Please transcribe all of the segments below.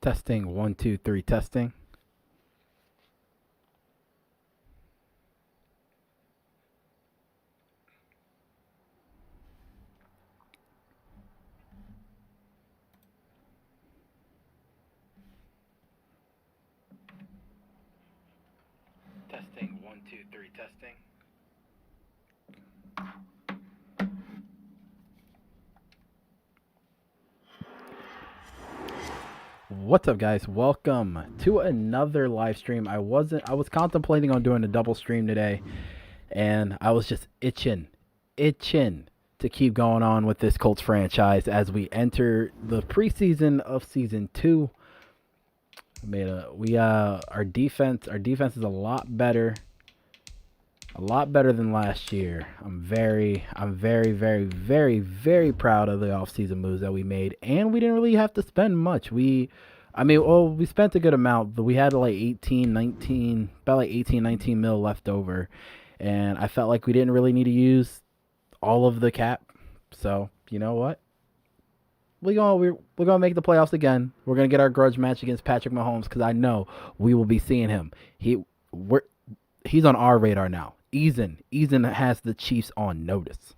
Testing 1 2 3 testing. Testing 1 2 3 testing. What's up, guys? Welcome to another live stream. I was contemplating on doing a double stream today, and I was just itching to keep going on with this Colts franchise as we enter the preseason of season 2. Our defense is a lot better than last year. I'm very proud of the offseason moves that we made, and we didn't really have to spend much. We spent a good amount, but we had like 18, 19 mil left over, and I felt like we didn't really need to use all of the cap. So, you know what? We're gonna make the playoffs again. We're gonna get our grudge match against Patrick Mahomes because I know we will be seeing him. He's on our radar now. Eason has the Chiefs on notice.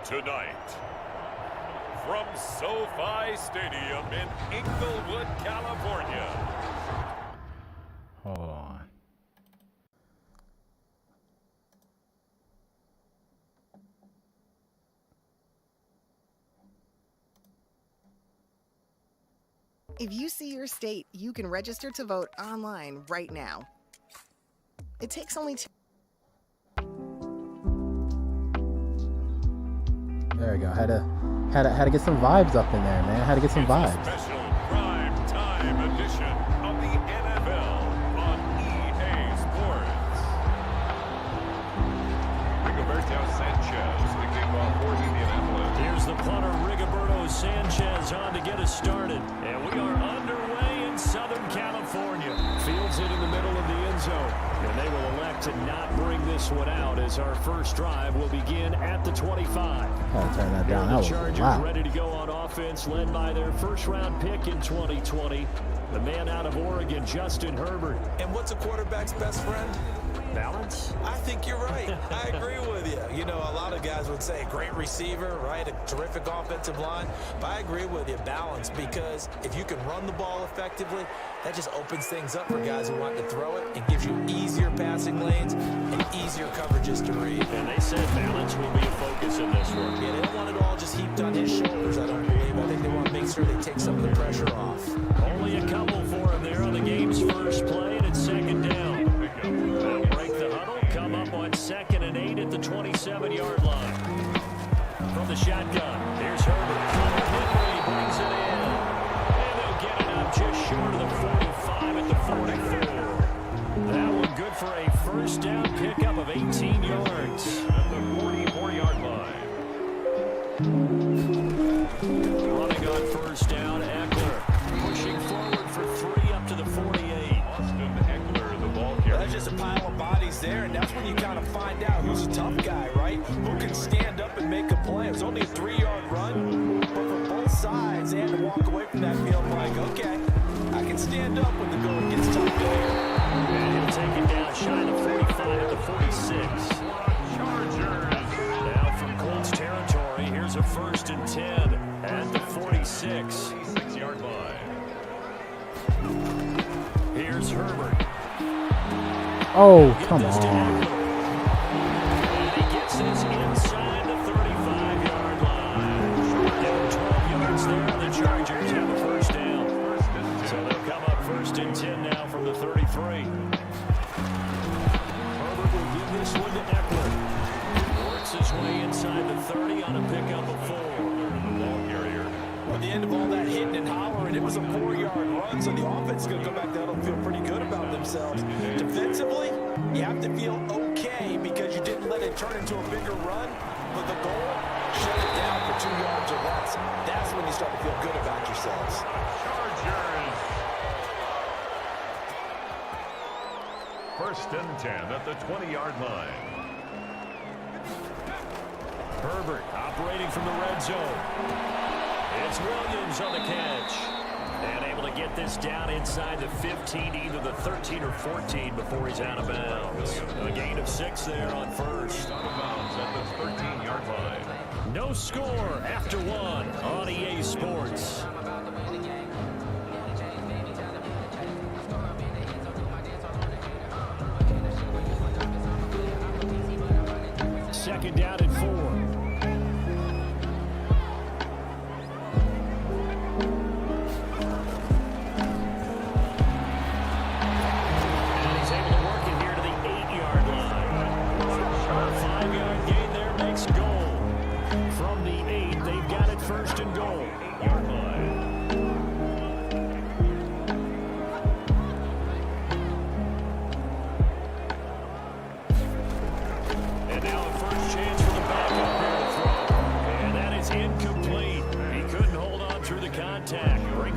Tonight, from SoFi Stadium in Inglewood, California. Hold on. If you see your state, you can register to vote online right now. It takes only There we go. Had to get some vibes up in there, man. Had to get some vibes. Special prime time edition of the NFL on EA Sports. Rigoberto Sanchez, the kickoff for Indianapolis. Here's the punter, Rigoberto Sanchez, on to get us started. And we are underway in Southern California. Fields it in the middle of the end zone. And they will elect to not bring this one out as our first drive will begin at the 25. Gotta turn that down. That The was Chargers loud. ready to go on offense, led by their first-round pick in 2020, the man out of Oregon, Justin Herbert. And what's a quarterback's best friend? Balance? I think you're right. I agree with you. You know, a lot of guys would say great receiver, right? A terrific offensive line. But I agree with you, balance, because if you can run the ball effectively, that just opens things up for guys who want to throw it. It gives you easier passing lanes and easier coverages to read. And they said balance will be a focus in this one. Yeah, they don't want it all just heaped on his shoulders, I don't believe. I think they want to make sure they take some of the pressure off. Only a couple for him there on the game's first play, and it's second down. They'll break the huddle, come up on 2nd and 8 at the 27-yard line. From the shotgun, here's Herbert. Henry brings it in. And they'll get it up just short of the 45 at the 44. That one good for a first down pickup of 18 yards. At the 44-yard line. Running on first down, Eckler. Pushing forward for 3 up to the 48. Austin Eckler, the ball carrier. There's just a pile of bodies there, and that's when you kind of find out who's a tough guy, right? Who can stand up and make a play. It was only a 3-yard run, but for both sides, they had to walk away from that field like, okay, I can stand up when the going gets tough here. And he'll take it down shy of the 45 at the 46. Chargers. Now from Colts territory, here's a 1st and 10 at the 46. 6-yard line. Here's Herbert. Oh, Get come this to on. Eckler. And he gets this inside the 35-yard line. Down 12 yards there. The Chargers have a first down. So they'll come up 1st and 10 now from the 33. Herbert will give this one to Eckler. Works his way inside the 30 on a pickup of 4. The ball carrier. At the end of all that hitting and hollering, it was a 4-yard run, so the offense is going to go back there and feel pretty good about themselves. Defensively, you have to feel okay because you didn't let it turn into a bigger run, but the goal, shut it down for 2 yards or less. That's when you start to feel good about yourselves. Chargers. 1st and 10 at the 20-yard line. Herbert operating from the red zone. It's Williams on the catch. And able to get this down inside the 15, either the 13 or 14 before he's out of bounds. A gain of 6 there on first. Out of bounds at the 13-yard line. No score after 1 on EA Sports. Second down and 4.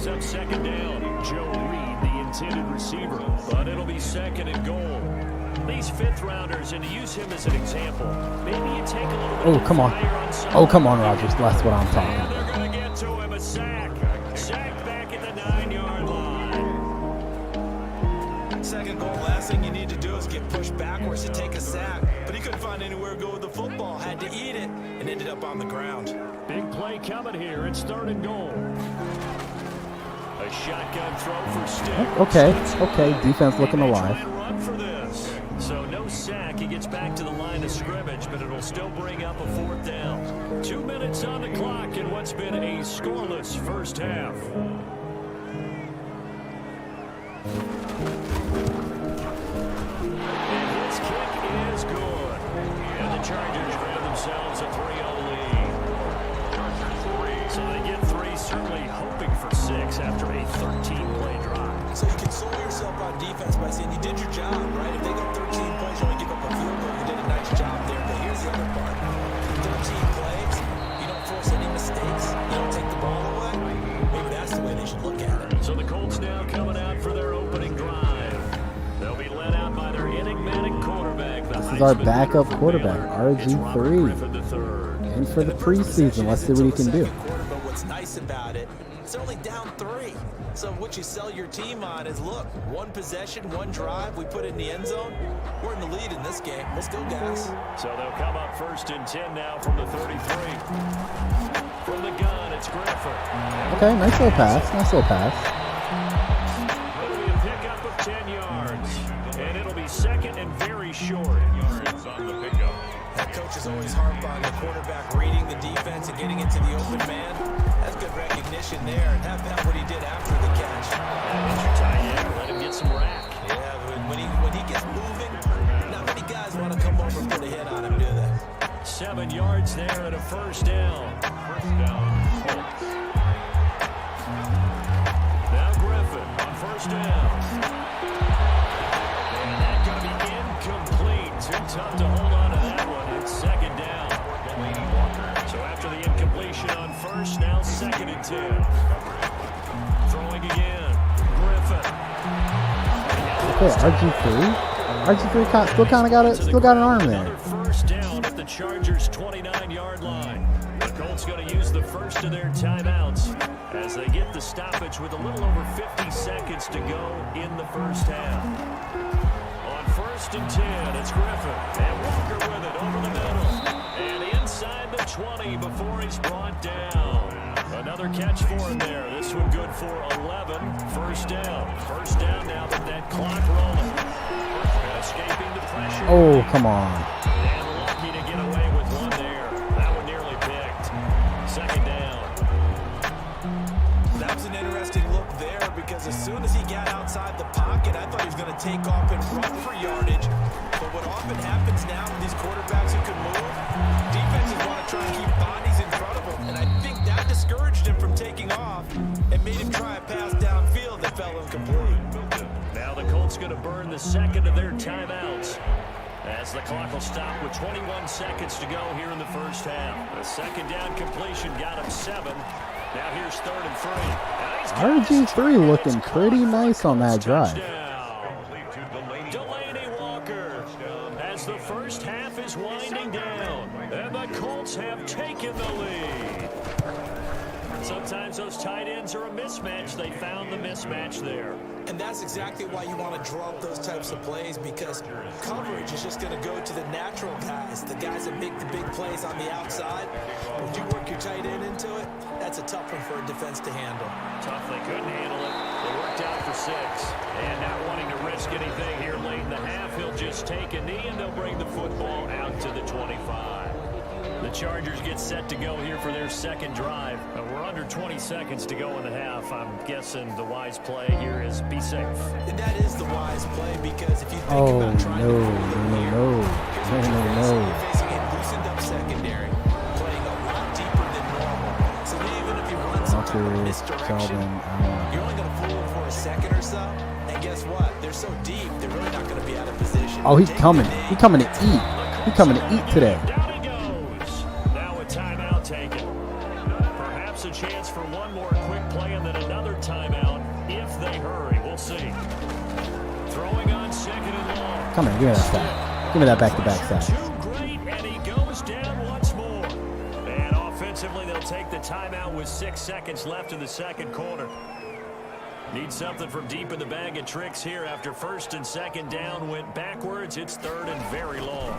Up second down. Joe Reed, the intended receiver, but it'll be second and goal. These fifth-rounders, and to use him as an example, maybe you take a little bit. Oh, come on. Oh, come on, Rodgers. That's what I'm talking about. They're going to get to him. A sack. Sack back at the 9-yard line. Second goal, last thing you need to do is get pushed backwards to take a sack. But he couldn't find anywhere to go with the football. Had to eat it and ended up on the ground. Big play coming here. It's third and goal. A shotgun throw for Sticks. Okay. Defense looking alive. Run for this. So no sack. He gets back to the line of scrimmage, but it'll still bring up a 4th down. 2 minutes on the clock in what's been a scoreless first half. And his kick is good. And the Chargers grab themselves a 3-0 lead. So they get 3, certainly hoping for 6 after a 13-play drive. So you console yourself on defense by saying you did your job, right? If they got 13 plays, you only give up a field goal. You did a nice job there. But here's the other part. 13 plays, you don't force any mistakes. You don't take the ball away. Maybe that's the way they should look at it. So the Colts now coming out for their opening drive. They'll be led out by their enigmatic quarterback. This is our backup quarterback, RG3. And for the preseason, let's see what he can do. But what's nice about it, it's only down 3. So what you sell your team on is, look, 1 possession, 1 drive, we put it in the end zone. We're in the lead in this game. Let's go, guys. So they'll come up 1st and 10 now from the 33. From the gun, it's Griffin. Okay, nice little pass. It'll be a pickup of 10 yards. And it'll be second and very short. Yards on the pickup. That coach is always harp on the quarterback reading the defense and getting into the open man. That's good recognition there. And how about what he did after the catch? Get your tight end, let him get some rack. Yeah, when he gets moving, not many guys want to come over and put a hit on him, do they? 7 yards there and a 1st down. First down, Colts. Now Griffin on 1st down. And that's going to be incomplete. Too tough to hold on to that one. It's 2nd down. So after the incompletion on 1st, now 2nd and 10. Throwing again. Griffin. Okay, RG3 still kind of got an arm there. Another 1st down at the Chargers' 29-yard line. The Colts going to use the first of their timeouts as they get the stoppage with a little over 50 seconds to go in the first half. On 1st and 10, it's Griffin. And Walker with it over the middle. And inside the 20 before he's brought down. Another catch for him there. This one good for 11. 1st down. 1st down now with that clock rolling. Escaping the pressure. Oh, come on. And lucky to get away with one there. That one nearly picked. 2nd down. That was an interesting look there because as soon as he got outside the pocket, I thought he was going to take off and run for yardage. But what often happens now with these quarterbacks who can move, defenses want to try and keep bodies in front of them. And I think that discouraged him from taking off and made him try a pass downfield that fell incomplete. Now the Colts going to burn the 2nd of their timeouts as the clock will stop with 21 seconds to go here in the first half. The 2nd down completion got him 7. Now here's 3rd and 3. RG3 looking pretty nice on that drive. Delaney mismatch. They found the mismatch there. And that's exactly why you want to draw up those types of plays, because coverage is just going to go to the natural guys, the guys that make the big plays on the outside. When you work your tight end into it, that's a tough one for a defense to handle. Tough, they couldn't handle it. They worked out for 6. And not wanting to risk anything here late in the half, he'll just take a knee and they'll bring the football out to the 25. The Chargers get set to go here for their second drive. We're under 20 seconds to go in the half. I'm guessing the wise play here is be safe. And that is the wise play, because if you think about trying to no. facing a loosened up secondary, playing a lot deeper than normal. So even if you run something in this direction, you're only going to fool them for a second or so. And guess what? They're so deep, they're really not going to be out of position. Oh, he's coming. He's coming to eat. He's coming to eat today. Down he goes. Now a timeout taken. Perhaps a chance for one more quick play and then another timeout if they hurry. We'll see. Throwing on second and long. Come here, give me that sack. Give me that back-to-back sack. Too great, and he goes down once more. And offensively, they'll take the timeout with 6 seconds left in the second quarter. Need something from deep in the bag of tricks here after first and second down went backwards. It's third and very long.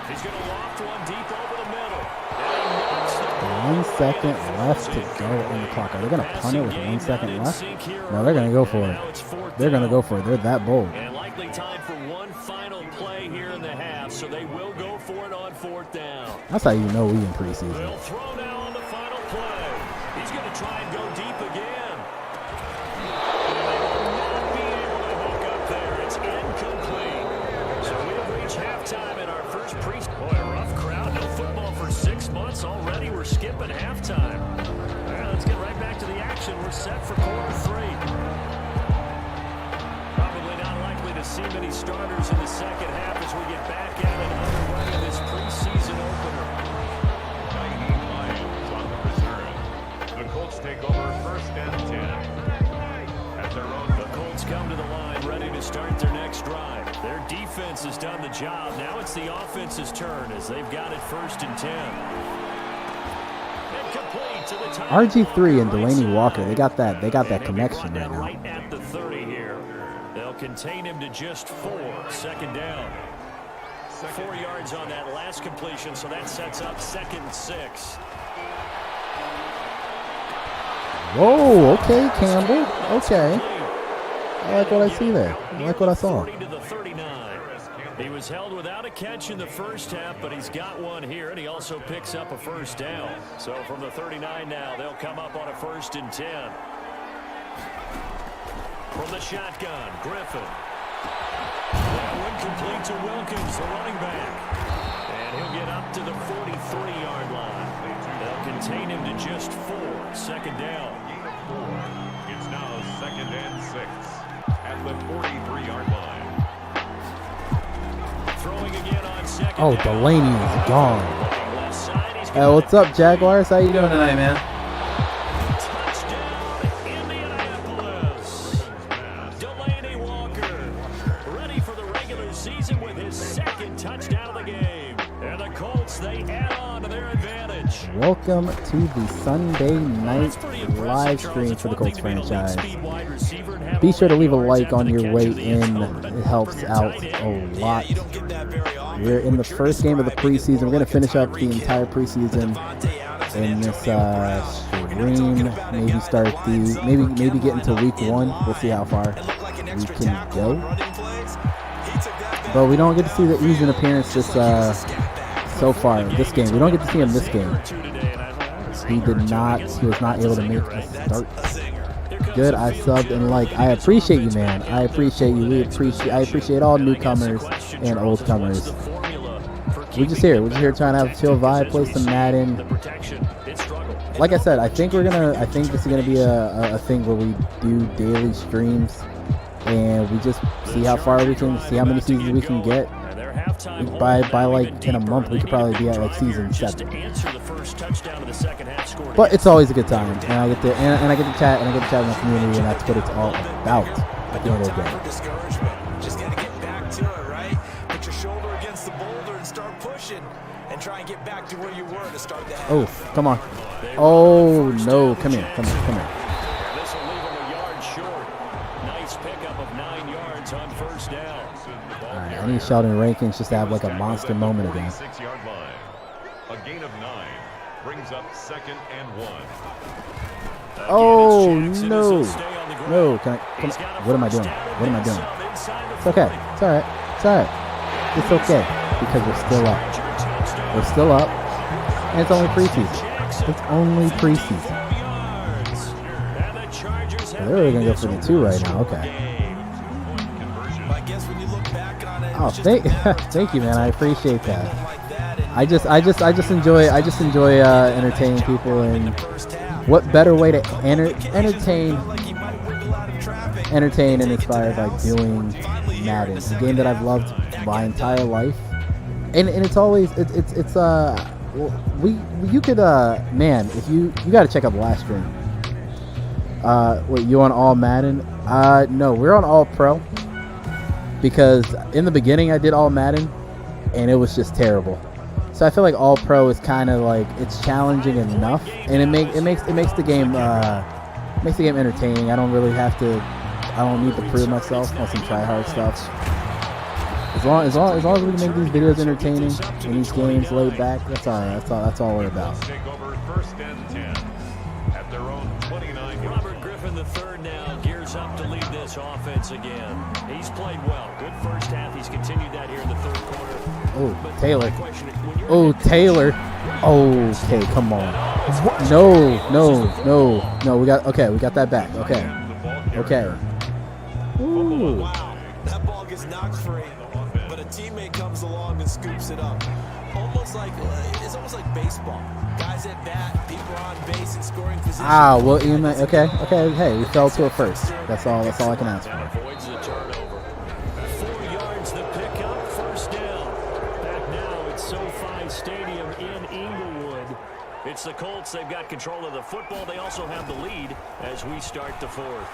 He's going to loft one deep over the middle. And he knocks the ball 1 second left to go on the clock. Are they going to punt it with 1 second left? No, they're going to go for it. They're going to go for it. They're that bold. And likely time for one final play here in the half, so they will go for it on 4th down. That's how you know we in preseason. They'll throw now on the final play. He's going to try and go deep again. And they will not be able to hook up there. It's incomplete. So we have reached halftime in our first preseason. Boy, a rough crowd. No football for 6 months already. We're skipping halftime. All right, let's get right back to the action. We're set for quarter 3. Probably not likely to see many starters in the second half as we get back at it underway in this preseason opener. 90 Lions on the reserve. The Colts take over 1st and 10. At their own. The Colts come to the line ready to start their next drive. Their defense has done the job. Now it's the offense's turn as they've got it 1st and 10. And complete to the top. RG3 and Delaney Walker, they got that connection right now. Right at the 30 here. They'll contain him to just 4. 2nd down. 4 yards on that last completion, so that sets up 2nd and 6. Whoa, okay, Campbell. Okay. I like what I see there. I like what I saw. 40 to the 39. He was held without a catch in the first half, but he's got one here, and he also picks up a 1st down. So from the 39 now, they'll come up on a 1st and 10. From the shotgun, Griffin. That one complete to Wilkins, the running back. And he'll get up to the 43-yard line. They'll contain him to just 4. 2nd down. It's now 2nd and 6 at the 43-yard line. Throwing again on 2nd Oh, down. Delaney is gone. Left side, he's Hey, what's up, Jaguars? How you doing tonight, man? touchdown, Indianapolis. Delaney Walker ready for the regular season with his 2nd touchdown of the game. And the Colts, they add on to their advantage. Welcome to the Sunday night live stream for the Colts franchise. Be sure to leave a like on your way in. It helps out a lot. We're in the first game of the preseason. We're going to finish up the entire preseason in this stream. Maybe start maybe get into week 1. We'll see how far we can go. But we don't get to see the Eason appearance so far this game. We don't get to see him this game. He was not able to make a start. Good, I subbed and like. I appreciate you, man. I appreciate you. I appreciate all newcomers and oldcomers. We're just here trying to have a chill vibe, play some Madden. Like I said, I think this is gonna be a thing where we do daily streams and we just see how far we can, see how many seasons we can get. By like in a month we could probably be at like season 7. But it's always a good time, and I get to and I get to chat with my community, and that's what it's all about at the end of the day. Just gotta get back to it, right? Put your shoulder against the boulder and start pushing, and try and get back to where you were to start the half. Oh, come on! Oh no! Come here! yards on first down. All right, I need Sheldon Rankins just to have like a monster moment again. 46-yard line. A gain of 9 brings up 2nd and 1. Oh no! No, can I? What am I doing? What am I doing? It's okay. It's all right. It's all right. It's okay because we're still up. We're still up, and it's only preseason. It's only preseason. They're really gonna go for the 2 right now. Okay. Oh, thank you, man. I appreciate that. I just enjoy entertaining people, and what better way to entertain and inspire by doing Madden, a game that I've loved my entire life, and it's always you could man, if you got to check out the last stream. Wait, you on all Madden? No, we're on all pro, because in the beginning I did all Madden and it was just terrible. So I feel like all pro is kind of like, it's challenging enough, and it makes the game entertaining. I don't really have to, I don't need to prove myself on some try hard stuff. As long as we can make these videos entertaining and these games laid back, that's all right. That's all we're about. Take over 1st and 10 at their own 29. Robert Griffin III now gears up to lead this offense again. He's played well. Good first half. He's continued that here in the 3rd quarter. Oh, Taylor. Oh, Taylor. Okay, come on. No. We got that back. Okay. Ooh. Wow, that ball gets knocked free, but a teammate comes along and scoops it up. It's almost like baseball. Guys at bat, people are on base and scoring position. Well, okay. Hey, we fell to it first. That's all I can ask for. Avoids the turnover. 4 yards the pickup, first down. Back now at SoFi Stadium in Inglewood. It's the Colts. They've got control of the football. They also have the lead as we start the 4th.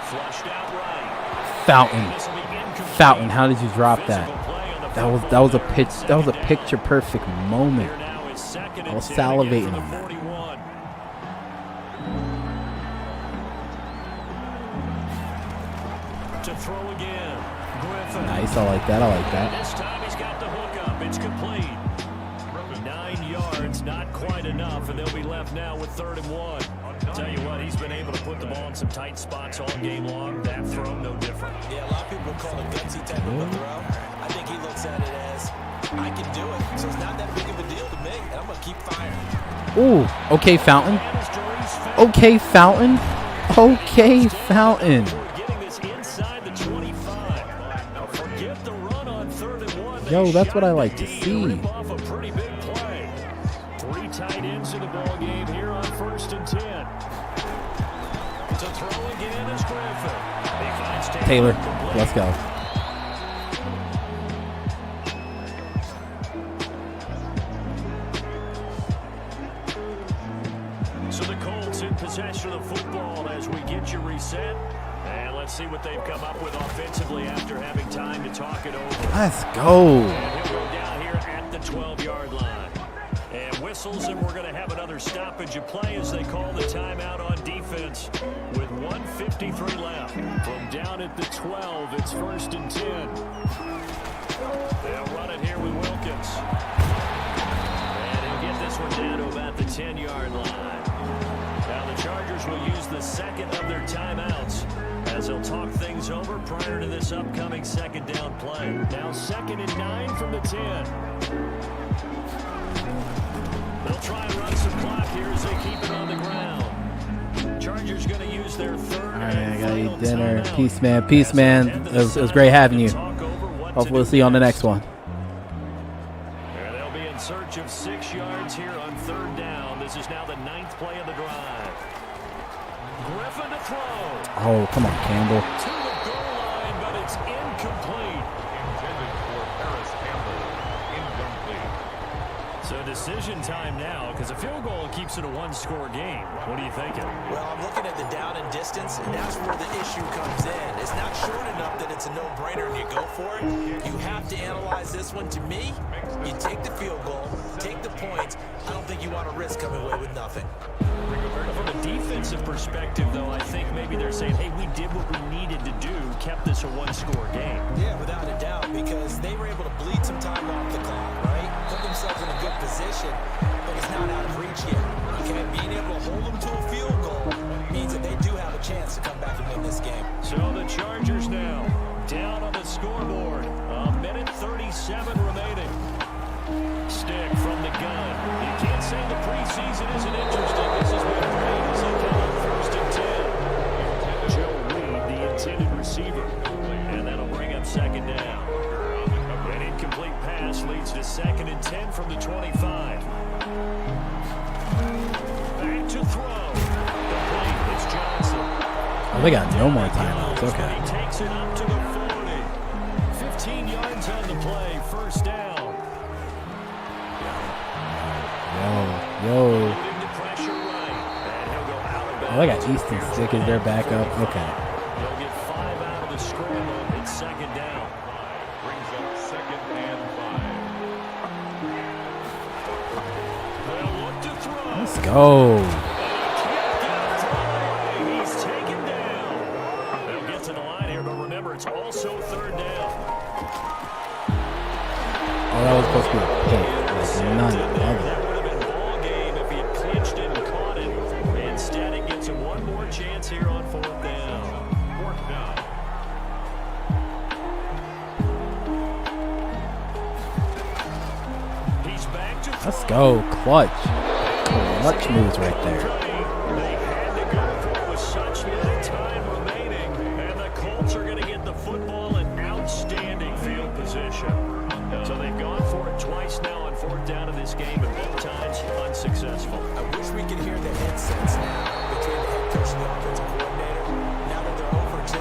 Flushed out right. Fountain, how did you drop that? That was a picture perfect moment. I was salivating on that. To throw again. Griffin. Nice, I like that. This time he's got the hook up. It's complete. 9 yards, not quite enough, and they'll be left now with 3rd and 1. Tell you what, he's been able to put the ball in some tight spots all game long. That throw, no different. Yeah, a lot of people call it gutsy type of a throw. I think he looks at it as, I can do it, so it's not that big of a deal to me, and I'm going to keep firing. Ooh, okay, Fountain. Okay, Fountain. Getting this inside the 25. Now forget the run on 3rd and 1. Yo, that's what I like to see. Off a pretty big play. 3 tight ends in the ball game here on 1st and 10. To throw again is Griffin. He finds Taylor, let's go. So the Colts in possession of the football as we get you reset. And let's see what they've come up with offensively after having time to talk it over. Let's go. And he'll go down here at the 12-yard line. And whistles, and we're going to have another stoppage of play as they call the timeout on defense with 1:53 left. From down at the 12, it's 1st and 10. They'll run it here with Wilkins. And he'll get this one down to about the 10-yard line. Now the Chargers will use the 2nd of their timeouts as they'll talk things over prior to this upcoming 2nd down play. Now 2nd and 9 from the 10. They'll try and run some clock here as they keep it on the ground. Chargers going to use their 3rd. All right, I gotta eat dinner. Peace, man. It was great having you. Hopefully we'll see you on the next one. And they'll be in search of 6 yards here on 3rd down. This is now the 9th play of the drive. Griffin to throw. Oh, come on, Campbell. To the goal line, but it's incomplete. Intended for Paris Campbell. Incomplete. So decision time now, because a field goal keeps it a 1-score game. What are you thinking? Well, I'm looking at the down and distance, and that's where the issue comes in. It's not short enough that it's a no-brainer and you go for it. You have to analyze this one, to me, You take the field goal, take the points. I don't think you want to risk coming away with nothing. From a defensive perspective, though, I think maybe they're saying, hey, we did what we needed to do, kept this a one-score game. Yeah, without a doubt, because they were able to bleed some time off the clock, right? Put themselves in a good position, but it's not out of reach yet. Okay, being able to hold them to a field goal means that they do have a chance to come back and win this game. So the Chargers now down on the scoreboard. A minute 37 remaining. Stick from the gun. You can't say the preseason isn't interesting. This is what great as they come up 1st and 10. Joe Reed, the intended receiver. And that'll bring up 2nd down. An incomplete pass leads to 2nd and 10 from the 25. Back to throw. Complete. It's Johnson. Oh, they got no more timeouts. Okay. He takes it up to the 40. 15 yards on the play. 1st down. Yo. Oh, they got Easton Stick as their backup. Okay. They'll get 5 out of the scramble. It's 2nd down. Brings up 2nd and 5. They'll look to throw. Let's go. He's taken down. They'll get to the line here, but remember, it's also 3rd down. Oh, that was supposed to be a pick. Like none other. That would have been ball game if he had clinched it and caught it. Instead, it gets him one more chance here on 4th down. 4th down. He's back to throw. Let's go. Clutch. Clutch moves right there. They had to go for it with such little time remaining, and the Colts are going to get the football in outstanding field position. So they've gone for it twice now on 4th down in this game, and both times unsuccessful. I wish we could hear the headsets now between the head coach and the offensive coordinator. Now that they're over 2,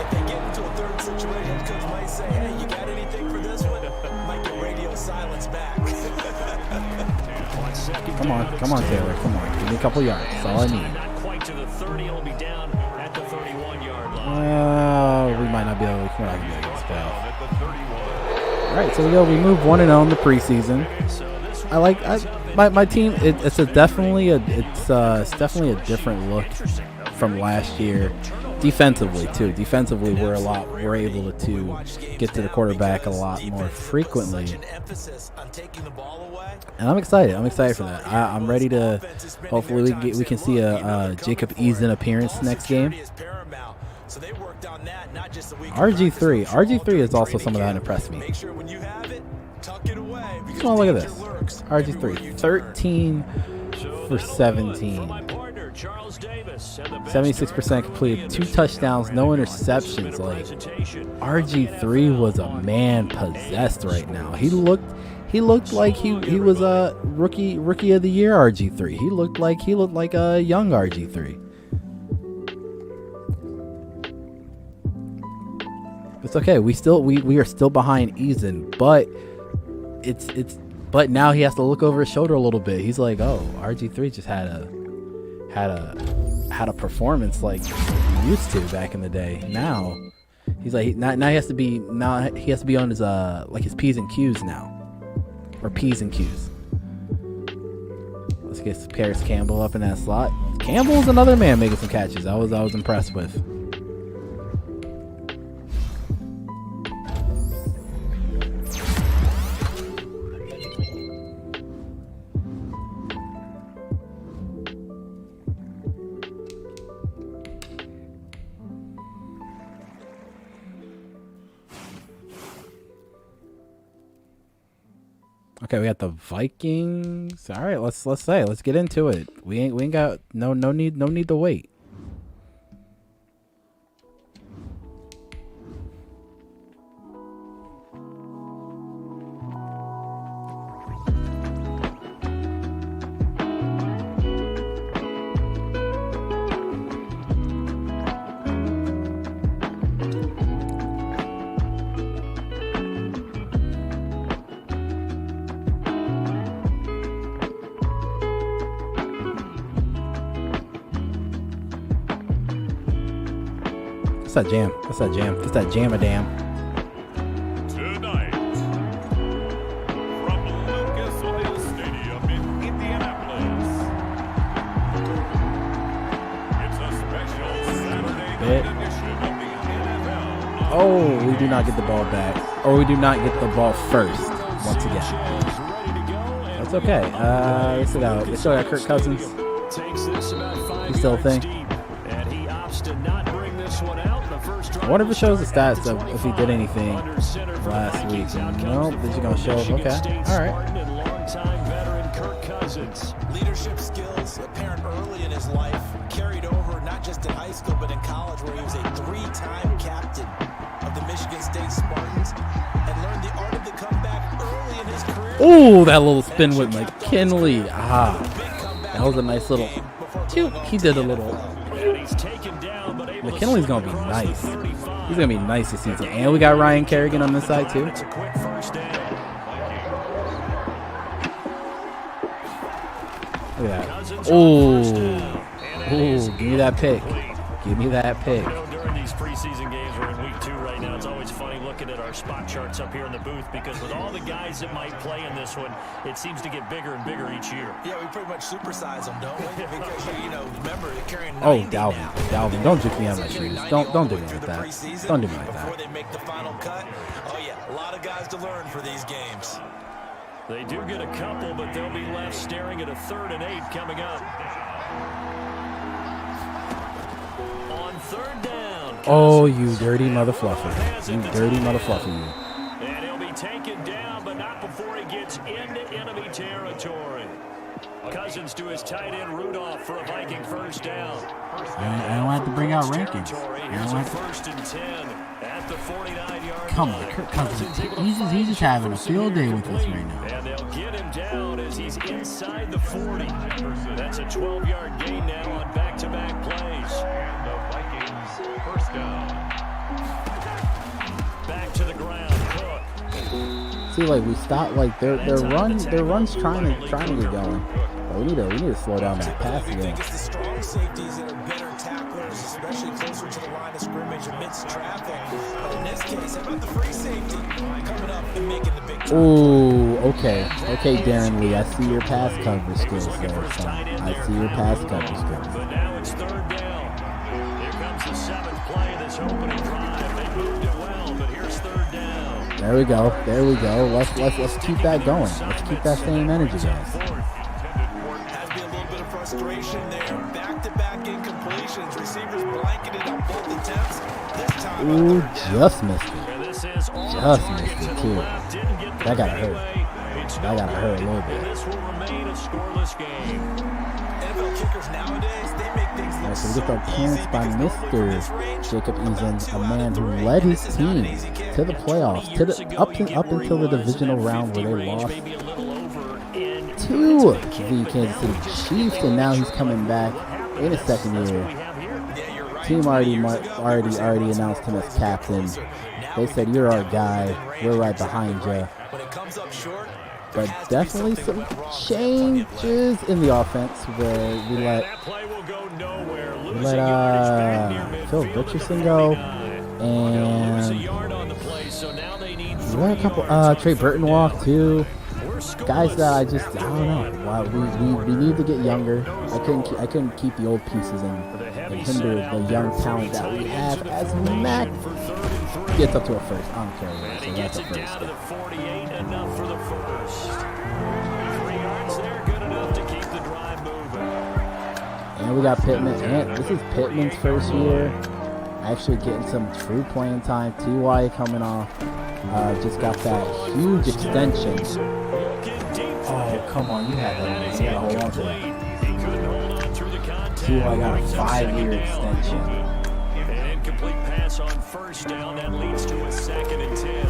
if they get into a 3rd situation, head coach might say, hey, you got anything for this one? Might get radio silence back. Come on, Taylor. Come on. Give me a couple yards. That's all I need. Not quite to the 30. He'll be down at the 31-yard line. We might not be able to get this play. At the 31. All right, so we move 1-0 in the preseason. I like my team. It's definitely a different look from last year. Defensively too. Defensively, we're able to get to the quarterback a lot more frequently. And I'm excited. I'm excited for that. I'm ready to. Hopefully, we can see a Jacob Eason appearance next game. RG3 is also someone that impressed me. Come on, look at this. RG3, 13 for 17. 76% completed, 2 touchdowns, no interceptions. Like RG3 was a man possessed right now. He looked like he was a rookie of the year RG3. He looked like a young RG3. It's okay. We are still behind Eason, but but now he has to look over his shoulder a little bit. He's like, oh, RG3 just had a performance like he used to back in the day. Now he's like now he has to be on his like his P's and Q's now, or P's and Q's. Let's get Paris Campbell up in that slot. Campbell's another man making some catches. I was impressed with. Okay, we got the Vikings. All right, let's get into it. We ain't got no need to wait. That's that jam-a-dam. Tonight, from bit. Oh, we do not get the ball back. Or we do not get the ball first once again. That's okay. They still got Kirk Cousins. He's still a thing. I wonder if it shows the stats of if he did anything last week. Nope, they're just going to show. Okay. All right. Leadership skills apparent early in his life, carried over not just in high school but in college, where he was a 3-time captain of the Michigan State Spartans and learned the art of the comeback early in his career. Ooh, that little spin with McKinley. That was a nice little. He did a little. McKinley's gonna be nice. He's gonna be nice this season, and we got Ryan Kerrigan on this side too. Look at that. Ooh, give me that pick. Give me that pick. During these preseason games, we're in week 2 right now. It's always funny looking at our spot charts up here in the booth because with all the guys that might play in this one, it seems to get bigger and bigger each year. Yeah, we pretty much supersize them, don't we? Because remember they're carrying. Oh, Dalvin, don't juke me on my shoes. Don't do me like that. Don't do me like Before that. they make the final cut. Oh yeah, a lot of guys to learn for these games. They do get a couple, but they'll be left staring at a 3rd and 8 coming up. On 3rd down. Oh, you dirty mother fluffer. You dirty mother fluffer, you. And he'll be taken down, but not before he gets into enemy territory. Cousins to his tight end Rudolph for a Viking 1st down. I don't have to bring out rankings. Here's a 1st and 10 at the 49-yard Come line. on, Kirk Cousins. He's just having a field day with us right now. And they'll get him down as he's inside the 40. That's a 12-yard gain now on back-to-back plays. And the Vikings 1st down. Back to the ground, Cook. See, like we stopped, like their run's trying to get going. But we need to slow down that pass I again. think it's the strong safeties that are better tacklers, especially closer to the line of scrimmage amidst traffic. But in this case, how about the free safety coming up and making the big try? Ooh, okay, Darren Lee. I see your pass coverage skills there, son. I see your pass coverage skills. But now it's 3rd down. Here comes the 7th play of this opening drive. They moved it well, but here's 3rd down. There we go. Let's keep that going. Let's keep that same energy, guys. Has been a little bit of frustration there. Back-to-back incompletions. Receivers blanketed on both attempts. This time, Ooh, just missed it. And this is all Just targets missed it, to the too. left. Didn't get the That gotta hurt. fadeaway. It's That gotta hurt a little bit. This will remain a scoreless game. NFL kickers nowadays, they make things look Alright, so we get so the appearance easy by because normally from this Mr. range, Jacob all you gotta Eason, do a out man the who range led his is not team an easy kick. to the playoffs, to the up until the divisional round where they lost to the Kansas City Chiefs, and now he's coming back in his 2nd year. Yeah, you're right. Team already announced him as captain. They said, "You're our guy. We're right behind you." When it comes up short, But definitely some changes in the offense where we let That play will go nowhere. we Losing let yardage back near Phil midfield. Richardson go, Lose a and yard on the play, so now they need we let a 3 couple. yards Trey on Burton 3rd walk down. too. We're scoreless. Guys that I don't know. Wow, we need to get younger. I couldn't keep the old pieces and hinder the young talent that we have as Mac gets up to a 1st. I don't care what it is. So He that's gets a it down to 1st. the 48, enough for the 1st. 3 yards there, good enough to keep the drive moving. And we got Pittman. And this is Pittman's 1st year. Actually getting some true playing time. T.Y. coming off. Just got that huge extension. Oh, come on. You had that. You got to hold on to that. He couldn't hold on through the contact. T.Y. got a Brings up 5-year 2nd down. extension. An incomplete pass on 1st down. That leads to a 2nd and 10.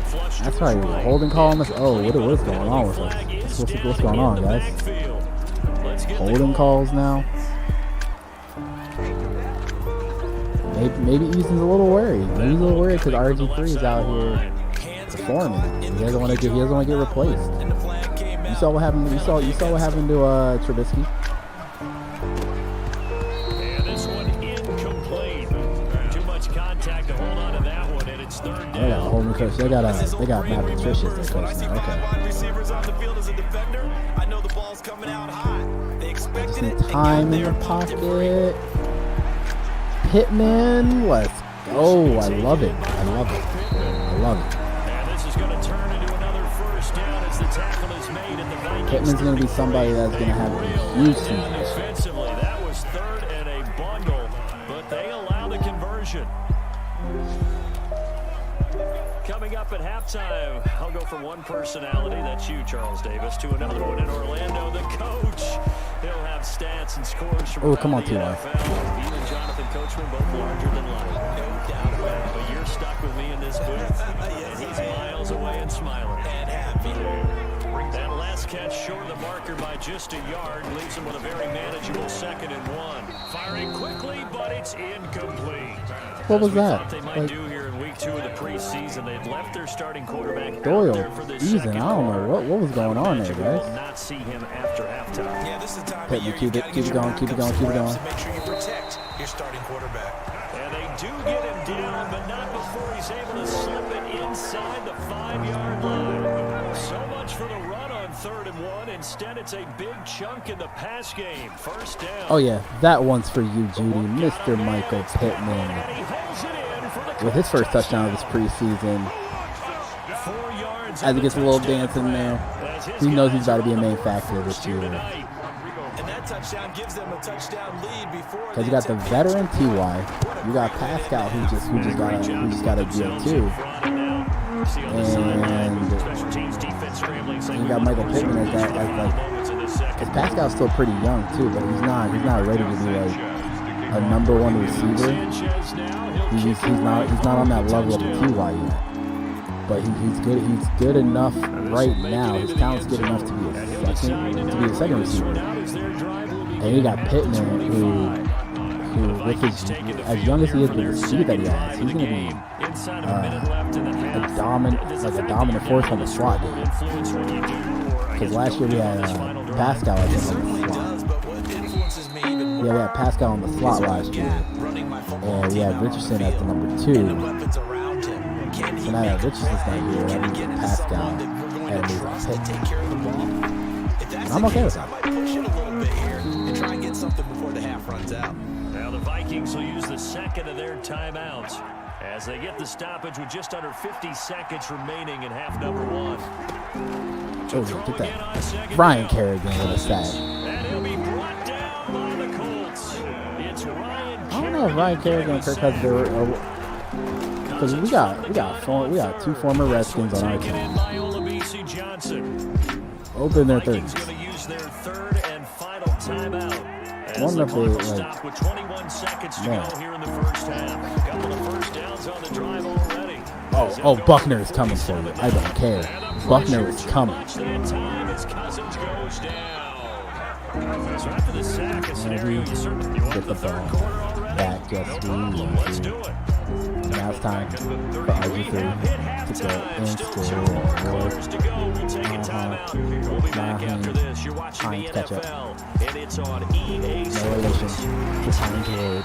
Flush to That's his right. right. Holding call on this. Oh, what is going on with us? What's going on, guys? Holding calls now. Maybe Eason's a little worried. Maybe he's a little worried because RG3 is out here performing. He doesn't want to get replaced. and the flag came You out. saw what happened. You saw what happened to Trubisky. And this one incomplete. Too much contact to hold on to that one, and it's 3rd They got a down. whole new coach. They got Matt Patricia as their When I coach see now. 5 Okay. wide receivers on the field as a defender, I know the ball's coming out hot. They expect expected Need it. They time got in there the and bumped it pocket. free. Pittman, let's go. I love it. I love it. I love it. And this is going to turn into another first down as the tackle is made at the Vikings. Pittman's going to be somebody that's going to have a huge season. Defensively, that was third and a bundle, but they allow the conversion. Coming up at halftime, I'll go from one personality, that's you, Charles Davis, to another one in Orlando, the coach. He'll have stats and scores from Come on, the T.Y. NFL. He and Jonathan Coachman both larger than life. No doubt about it. But you're stuck with me in this booth, and he's miles away and smiling. And happy. That last catch short of the marker by just a yard leaves him with a very manageable 2nd and 1. Firing quickly, but it's incomplete. What was As we that? thought they might do here in week 2 of the preseason. They've left their starting quarterback Doyle, out there for this easing. second I don't know quarter. what was going on there, We will guys. not see him after halftime. Yeah, this is the time Pittman, of year keep you it- gotta keep get it your going, keep it backups going, keep it reps going. and make sure you protect your starting quarterback. And they do get him down, but not before he's able to slip it inside the 5-yard line. So much for the run on 3rd and 1. Instead, it's a big chunk in the pass game. First down. Oh, yeah. That one's for you, Judy. Mr. Michael Pittman. And he holds it in for the With his first touchdown of this preseason. 4 yards. As he gets a little dance in there. He knows he's about to be a main factor this year. And that touchdown gives them a touchdown lead before Because you got the veteran T.Y. You got Pascal who just got a deal too. And you got Michael Pittman as that, because Pascal's still pretty young too, but he's not ready to be like a number 1 receiver. He's not on that level of the T.Y. yet. But he's good enough right now. His talent's good enough to be a second receiver. And you got Pittman who with his, as young as he is with the speed that he has, he's gonna be a dominant force on the slot game. Because last year we had Pascal I think on the slot. Yeah, we had Pascal on the slot last year, and we had Richardson at the number 2. So now that Richardson's not here, that means Pascal had to move Pitt. And I'm okay with that. Push it a little bit here and try and get something before the half runs out. Now the Vikings will use the second of their timeouts as they get the stoppage with just under 50 seconds remaining in half number 1. Oh, get that. Ryan Kerrigan with a sack. And he'll be brought down by the Colts. It's Ryan I don't know if Ryan Kerrigan and Kirk Cousins are, because we got 2 former Redskins on our taken in team. by Olabisi Johnson. Open their Vikings 30s. going to use their 3rd and final timeout. As Wonder the if clock they, will stop with 21 seconds to go here in the first half. Couple of first downs on the drive already. Oh, Buckner is coming for you. I don't care. Buckner is coming. Watch that time as Cousins goes down. So after the sack, a scenario you certainly want Get the the third ball quarter already. back. Yes, No we problem. Let's do it. Now it's time for RG3 to go and score. Quarters to go. We'll take a timeout. We'll be back after this. You're watching the Hines catch up. NFL, and it's on EA No Sports. relation to Hines Ward.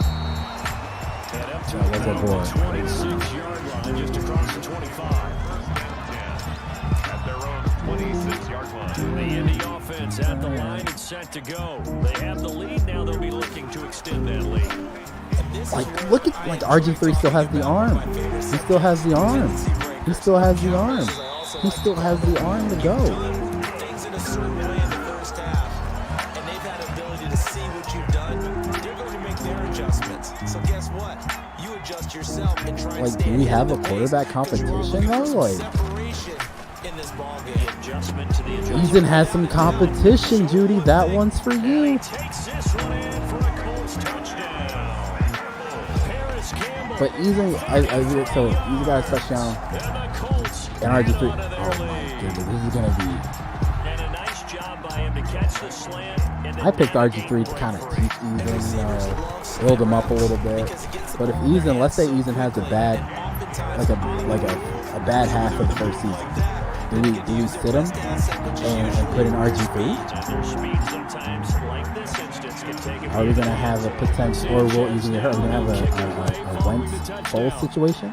And up to That was a about board. the 26-yard line, just across the 25. At their own 26-yard line. The Indy offense at the line and set to go. They have the lead now. They'll be looking to extend that lead. Like, look at, like, RG3 still has the arm. He still has the arm. He still has the arm. He still has the arm to go. Things in a certain way in the first half, and they've had the ability to see what you've done. They're going to make their adjustments. So guess what? You adjust yourself and try and Like, stay do we have a ahead of the quarterback pace, 'cause we're competition, looking for though? some Like, separation in this ball game. Adjustment to the adjustment. Eason has some competition, Judy. That one's for you. Takes this one in for a Colts touchdown. Paris Campbell But Eason, so Eason got a touchdown. and the Colts And RG3. out of their Oh my lead. goodness, this is gonna be. And a nice job by him to catch the slant. And I picked RG3 to kind of teach Eason, build him up a little bit. But if Eason, let's say Eason has a bad, like a bad half of the first season, do we sit him and put in RG3? Their speed sometimes, like this instance, can take it. Are we gonna have a potential, or will Eason, are we gonna have a Wentz Foles situation?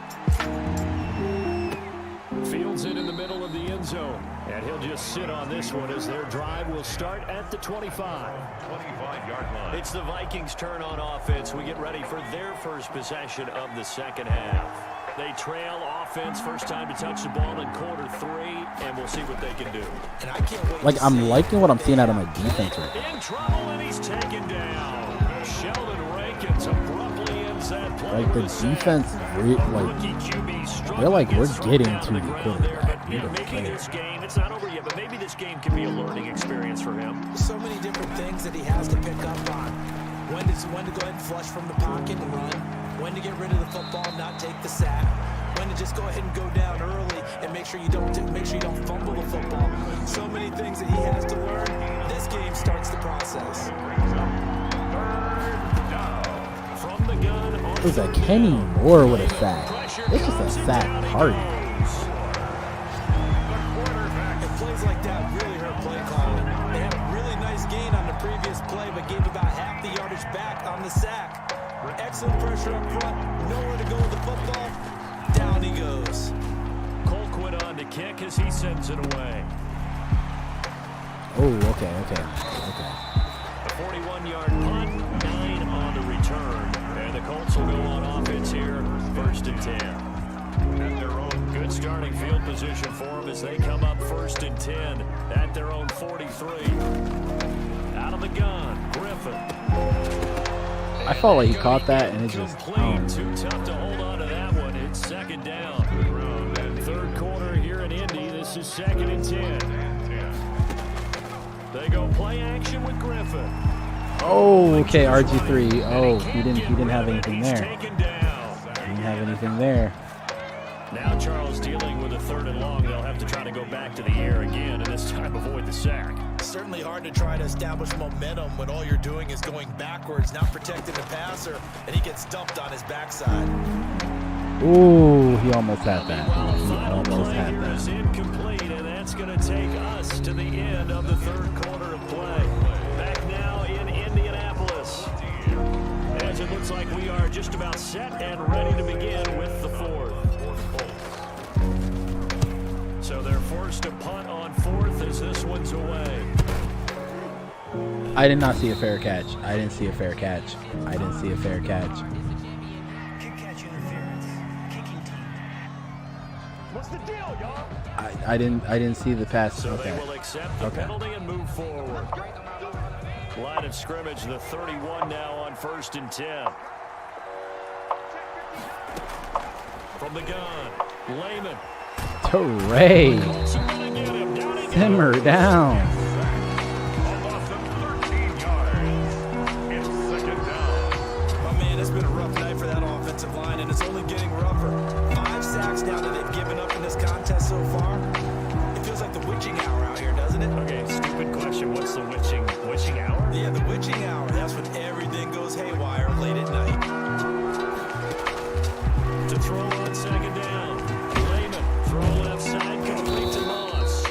Fields it in the middle of the end zone, and he'll just sit on this one as their drive will start at the 25. 25-yard line. It's the Vikings' turn on offense. We get ready for their first possession of the second half. They trail offense, first time to touch the ball in quarter 3, and we'll see what they can do. And I can't wait Like, to I'm see liking what I'm seeing out of my defense right now. In trouble, and he's taken down. Sheldon Rankins abruptly ends that play. Like, the with a sack. defense, Rookie like, QB struggling they're like, gets we're thrown getting down to the the ground there, quarterback. but, We yeah, don't making care. this game, it's not over yet, but maybe this game can be a learning experience for him. so many different things that he has to pick up on. When to go ahead and flush from the pocket and run. When to get rid of the football and not take the sack. When to just go ahead and go down early and make sure you don't fumble the football. So many things that he has to learn. This game starts the process. From the gun on It was a Kenny Moore with a sack. It's just a sack party. And plays like that really hurt play calling. They had a really nice gain on the previous play, but gave about half the yardage back on the sack. Excellent pressure up front. Nowhere to go with the football. Down he goes. Colquitt on to kick as he sends it away. Oh, okay. A 41-yard punt, 9 on the return. And the Colts will go on offense here, first and 10. At their own good starting field position for them as they come up first and 10 at their own 43. Out of the gun, Griffin. I felt like he caught that, and it just... Complete. Too tough to hold on to that one. It's second down. Third quarter here in Indy. This is second and 10. They go play action with Griffin. Oh, okay, RG3. Oh, he didn't have anything there. Taken down. Didn't have anything there. Now Charles dealing with a third and long. They'll have to try to go back to the air again, and this time avoid the sack. Certainly hard to try to establish momentum when all you're doing is going backwards, not protecting the passer, and he gets dumped on his backside. Ooh, he almost had that. He Final almost play had here is that. incomplete, and that's going to take us to the end of the third quarter of play. Back now in Indianapolis, as it looks like we are just about set and ready to begin with the fourth. So they're forced to punt on fourth as this one's away. I did not see a fair catch. I didn't see a fair catch. What's the deal, y'all? I didn't see the pass. So Okay. they will accept the penalty and move forward. Line of scrimmage, the 31 now on first and 10. From the gun, Lehman. Hooray! Simmer down. Almost 13 yards. It's second down. My man, it's been a rough night for that offensive line, and it's only getting rougher. 5 sacks now that they've given up in this contest so far. It feels like the witching hour out here, doesn't it? Okay, stupid question. What's the witching hour? Yeah, the witching hour. That's when everything goes haywire late at night. To throw on second down. Lehman, throw left side, complete to Moss.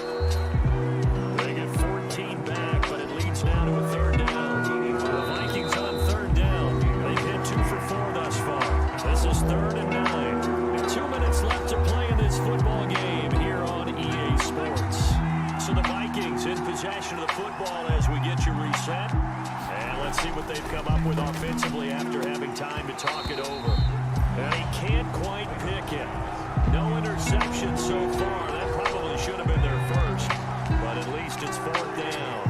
They get 14 back, but it leads now to a third down. The Vikings on third down. They've hit 2 for 4 thus far. This is third and 9. 2 minutes left to play in this football game here on EA Sports. So the Vikings in possession of the football as we get you reset. And let's see what they've come up with offensively after having time to talk it over. And he can't quite pick it. No interceptions so far. That probably should have been their first. But at least it's fourth down.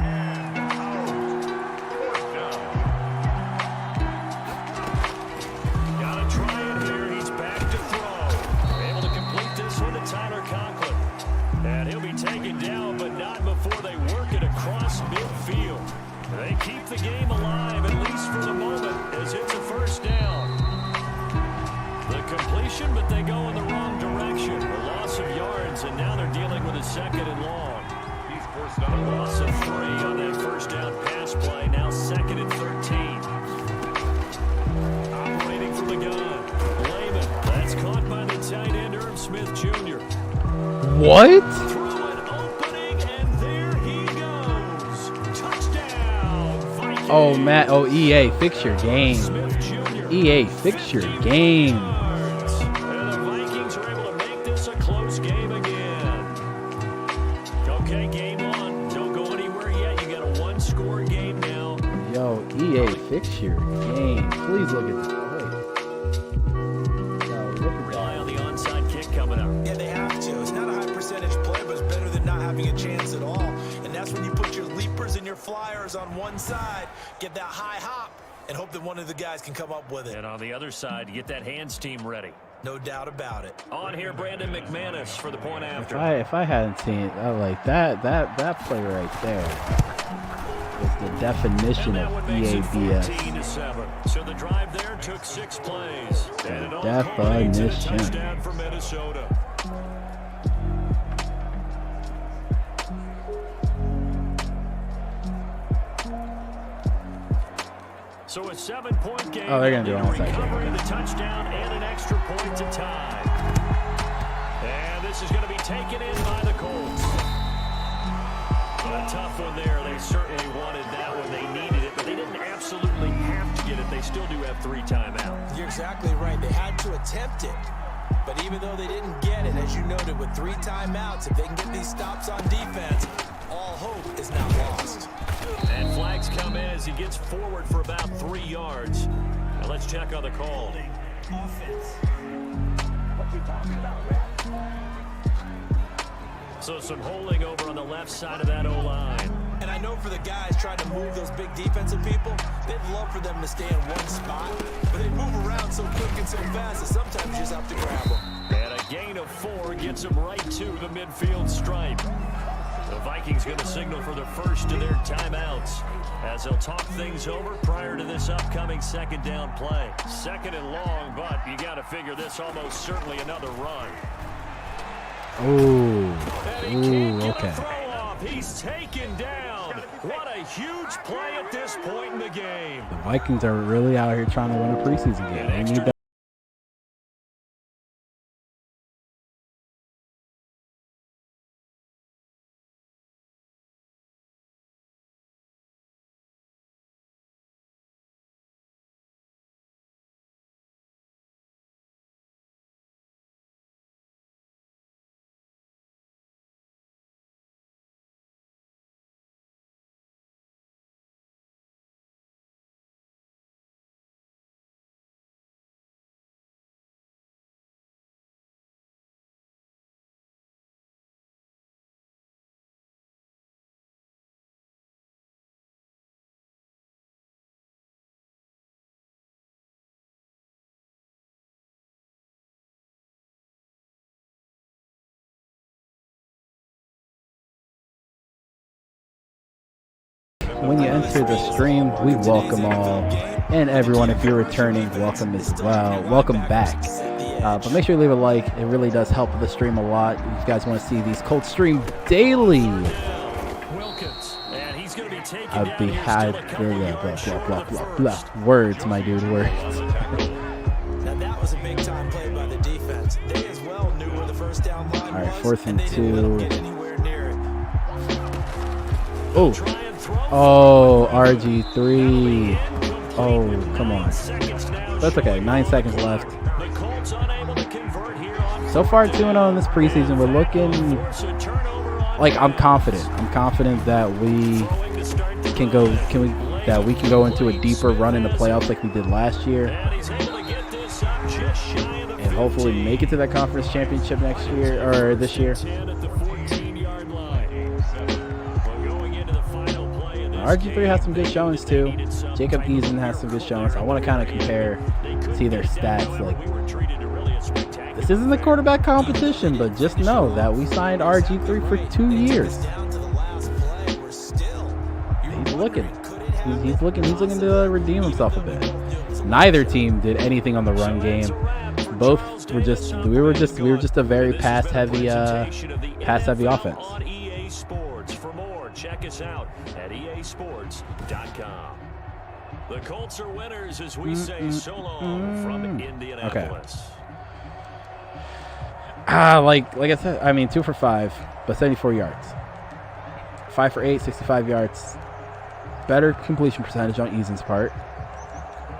Gotta try it here. He's back to throw. Able to complete this one to Tyler Conklin. And he'll be taken down, but not before they work it across midfield. They keep the game alive, at least for the moment, as it's a first down. The completion, but they go in the wrong direction. A loss of yards, and now they're dealing with a second and long. He's forced out A loss of 3 on that first down pass play. Now second and 13. Operating from the gun. Lehman. That's caught by the tight end, Irv Smith Jr. What? Through an opening, and there he goes. Touchdown, Vikings. Oh, Matt. Oh, EA, fix your game. Smith Jr. EA, fix your game. And the Vikings are able to make this a close game again. Okay, game fix your game. Please look at this. Rely on the onside kick coming up. Yeah, they have to. It's not a high percentage play, but it's better than not having a chance at all. And that's when you put your leapers and your flyers on one side, get that high hop, and hope that one of the guys can come up with it. And on the other side, you get that hands team ready. No doubt about it. On here, Brandon McManus for the point after. If I hadn't seen it, like that play right there was the definition of EABS. 14-7. So the drive there took 6 plays. And it all Definition. culminates in a touchdown for Minnesota. So a 7-point game. Oh, they're gonna do the onside kick. recovery, the touchdown, and an extra point to tie. And this is going to be taken in by the Colts. A tough one there. They certainly wanted that one. They needed it, but they didn't absolutely have to get it. They still do have 3 timeouts. You're exactly right. They had to attempt it. But even though they didn't get it, as you noted, with 3 timeouts, if they can get these stops on defense, all hope is not lost. And flags come in as he gets forward for about 3 yards. Now let's check on the call. So some holding over on the left side of that O-line. And I know for the guys trying to move those big defensive people, they'd love for them to stay in one spot, but they move around so quick and so fast that sometimes you just have to grab them. And a gain of 4 gets them right to the midfield stripe. The Vikings going to signal for the first of their timeouts as they'll talk things over prior to this upcoming 2nd down play. 2nd and long, but you got to figure this almost certainly another run. Ooh, Okay. okay. He's taken down. What a huge play at this point in the game. The Vikings are really out here trying to win a preseason game. They need that. When you enter the stream, we welcome all, and everyone, if you're returning, welcome as well. Welcome back. But make sure you leave a like. It really does help the stream a lot. If you guys want to see these Colts stream daily, I'd be happy. Words, my dude, words. Now that was a big time play by the defense. They as well knew where the first down line All right, was, 4th and they didn't let 'em 2. get anywhere near it. Oh, RG3. Oh, come on. That's okay. 9 seconds left. So far, 2-0 in this preseason. We're looking like I'm confident. I'm confident that we can go. That we can go into a deeper run in the playoffs like we did last year, and hopefully make it to that conference championship next year or this year. RG3 has some good showings too. Jacob Eason has some good showings. I want to kind of compare, see their stats. Like, this isn't the quarterback competition, but just know that we signed RG3 for 2 years. He's looking. He's looking to redeem himself a bit. Neither team did anything on the run game. Both were just we were just a very pass heavy offense. Check us out at easports.com. The Colts are winners as we say so long from Indianapolis. Okay. Like I said, I mean 2 for 5, but 74 yards. 5 for 8, 65 yards. Better completion percentage on Eason's part.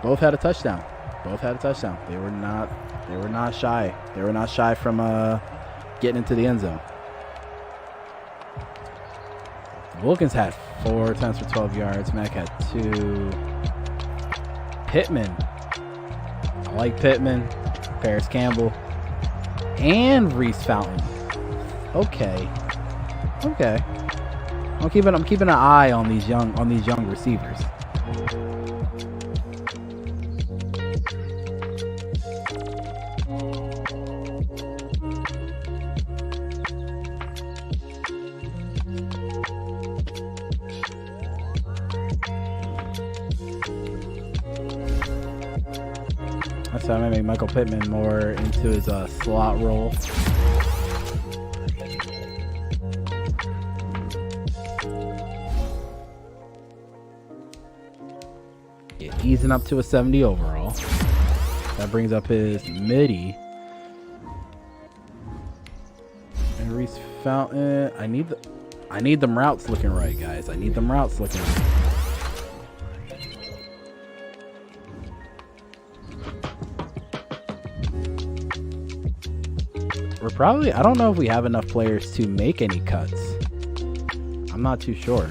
Both had a touchdown. They were not shy. They were not shy from getting into the end zone. Wilkins had 4 attempts for 12 yards. Mack had 2. Pittman. I like Pittman. Paris Campbell. And Reese Fountain. Okay. I'm keeping an eye on these young receivers. That's how I make Michael Pittman more into his slot role. Yeah, easing up to a 70 overall. That brings up his midi. And Reese Fountain. I need them routes looking right, guys. I need them routes looking right. I don't know if we have enough players to make any cuts. I'm not too sure.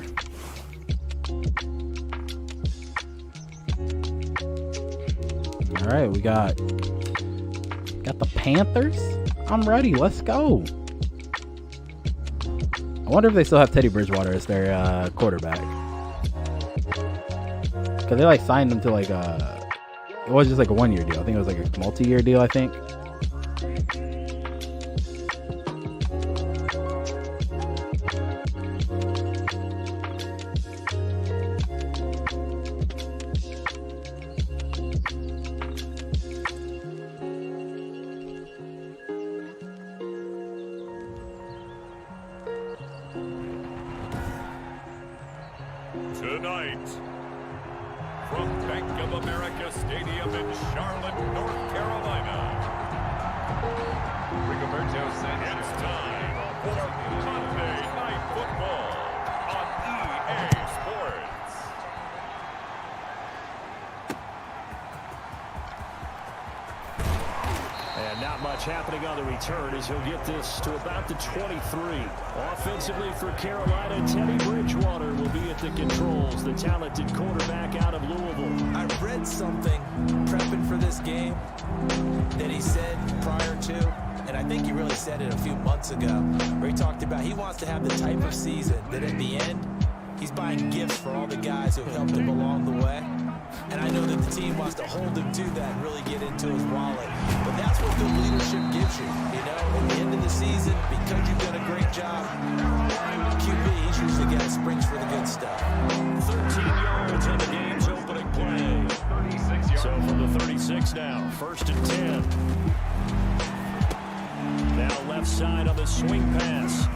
All right, we got the Panthers. I'm ready. Let's go. I wonder if they still have Teddy Bridgewater as their quarterback. Because they signed him to it was just a 1 year deal. I think it was a multi-year deal, I think. Tonight, from Bank of America Stadium in Charlotte, North Carolina, it's time for Monday Night Football on EA Sports. And not much happening on the return as he'll get this to about the 23. Offensively for Carolina, Teddy Bridgewater will be at the controls, the talented quarterback out of Louisville. I read something prepping for this game that he said prior to, and I think he really said it a few months ago, where he talked about he wants to have the type of season that at the end, he's buying gifts for all the guys who have helped him along the way. And I know that the team wants to hold him to that and really get into his wallet. But that's what good leadership gives you. You know, at the end of the season, because you've done a great job, QB, he's usually the guy that springs for the good stuff. 13 yards on the game's opening play. So from the 36 now, 1st and 10. Now left side on the swing pass.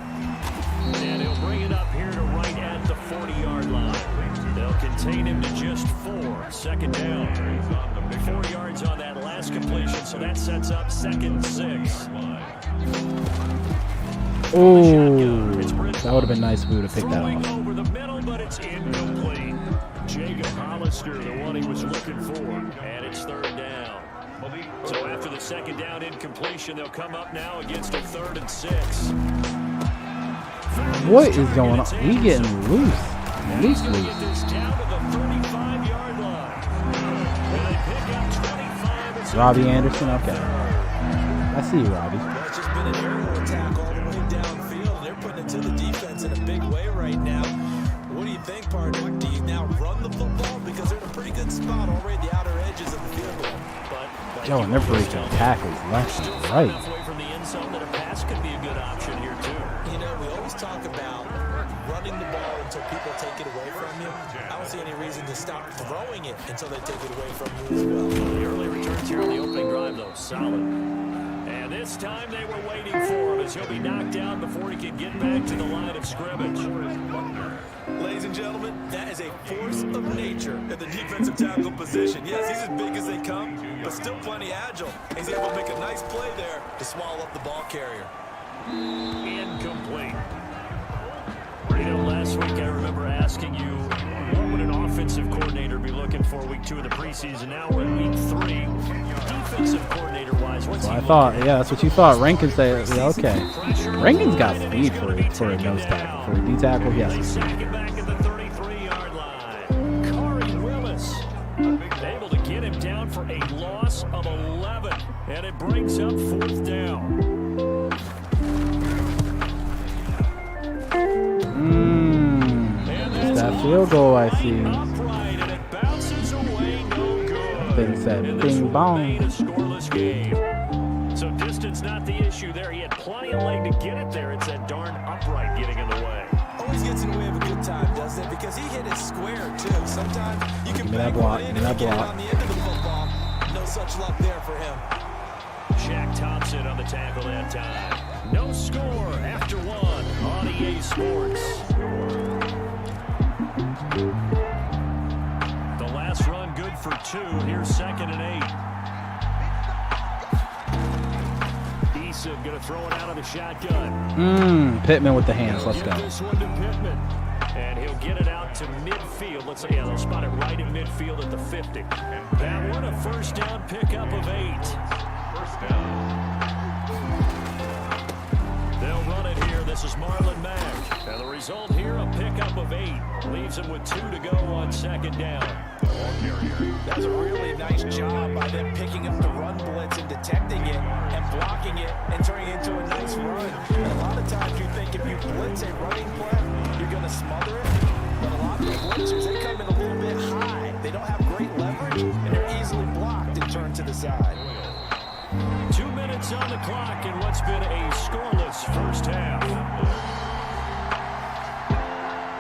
And he'll bring it up here to right at the 40-yard line. They'll contain him to just 4. 2nd down. 4 yards on that last completion, so that sets up 2nd 6. Oh, that would have been nice if we would have picked that off. Over the middle, but it's incomplete. Jacob Hollister, the one he was looking for, and it's 3rd down. So after the 2nd down incompletion, they'll come up now against a 3rd and 6. What is going on? We getting loose. Loose. Down to the 35-yard line. They pick up 25. Robbie Anderson, okay. I see you, Robbie. Well, it's just been an aerial attack all the way downfield. They're putting it to the defense in a big way right now. What do you think, partner? Do you now run the football? Because they're in a pretty good spot already at the outer edges of the field goal. But Yo, and they're breaking tackles left and right. Away from the end zone that a pass could be a good option here, too. You know, we always talk about running the ball until people take it away from you. I don't see any reason to stop throwing it until they take it away from you as well. The early returns here on the opening drive, though, solid. And this time they were waiting for him as he'll be knocked down before he can get back to the line of scrimmage. Ladies and gentlemen, that is a force of nature at the defensive tackle position. Yes, he's as big as they come, but still plenty agile. He's able to make a nice play there to swallow up the ball carrier. Incomplete. You know, last week I remember asking you, what would an offensive coordinator be looking for week 2 of the preseason? Now we're in week 3. Defensive coordinator-wise, what's So he I thought, looking at? yeah, that's what you thought. Rankin said, yeah, okay. Rankin's got speed for a nose tackle. For a D tackle, They yes. sack it back at the 33-yard line. Corey Willis able to get down for a loss of 11. And it brings up 4th down. That field goal I see. Upright, and it bounces away, no good. Thing said, And this bing will bong. remain a scoreless game. So distance not the issue there. He had plenty of leg to get it there. It's that darn upright getting in the way. Always gets in the way of a good time, doesn't it? Because he hit it square, too. Sometimes you can Give me that bang block, one in give me and that you get it block. on the end of the football. No such luck there for him. Shaq Thompson on the tackle that time. No score after 1 on EA Sports. The last run good for 2. Here's 2nd and 8. Eason going to throw it out of the shotgun. Pittman with the hands. Let's Give go. this one to Pittman. And he'll get it out to midfield. Let's say, yeah, they'll spot it right in midfield at the 50. That one, a 1st down pickup of 8. 1st down. They'll run it here. This is Marlon Mack. And the result here, a pickup of 8. Leaves him with 2 to go on 2nd down. That was a really nice job by them picking up the run blitz and detecting it and blocking it and turning it into a nice run. And a lot of times you think if you blitz a running play, you're going to smother it. But a lot of the blitzers, they come in a little bit high. They don't have great leverage, and they're easily blocked and turned to the side. 2 minutes on the clock in what's been a scoreless 1st half.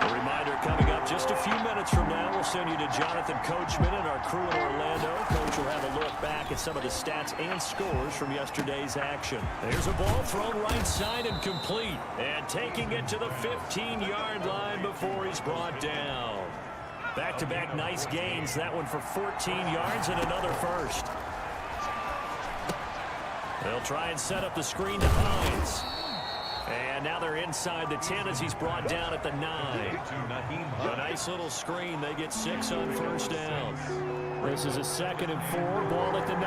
A reminder coming up just a few minutes from now. We'll send you to Jonathan Coachman and our crew in Orlando. Coach will have a look back at some of the stats and scores from yesterday's action. There's a ball thrown right side and complete. And taking it to the 15-yard line before he's brought down. Back-to-back nice gains. That one for 14 yards and another 1st. They'll try and set up the screen to Hines. And now they're inside the 10 as he's brought down at the 9. A nice little screen. They get 6 on 1st down. This is a 2nd and 4. Ball at the 9.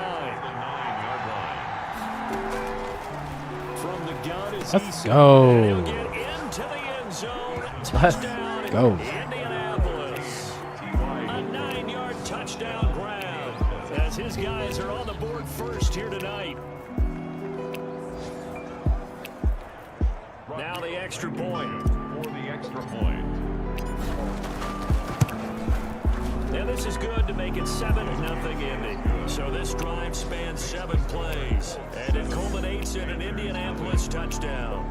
From the gun is Let's Eason. go. And he'll get into the end zone. Touchdown, go. Indianapolis. A 9-yard touchdown grab as his guys are on the board first here tonight. Now the extra point. For the extra point. And this is good to make it 7-0 Indy. So this drive spans 7 plays. And it culminates in an Indianapolis touchdown.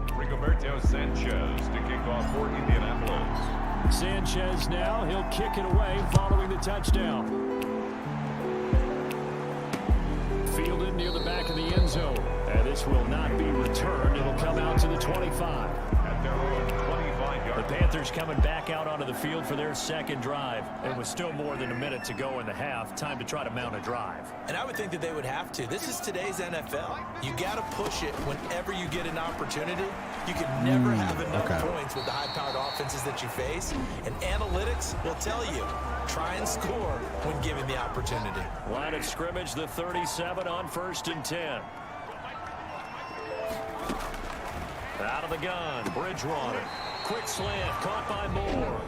Rigoberto Sanchez to kick off for Indianapolis. Sanchez now, he'll kick it away following the touchdown. Fielded near the back of the end zone. And this will not be returned. It'll come out to the 25. At their own 25-yard The Panthers coming back out onto the field for their 2nd drive. And with still more than a minute to go in the half, time to try to mount a drive. And I would think that they would have to. This is today's NFL. You got to push it whenever you get an opportunity. You can never have enough points with the high-powered offenses that you face. And analytics will tell you, try and score when given the opportunity. Line of scrimmage, the 37 on 1st and 10. Out of the gun, Bridgewater. Quick slant, caught by Moore.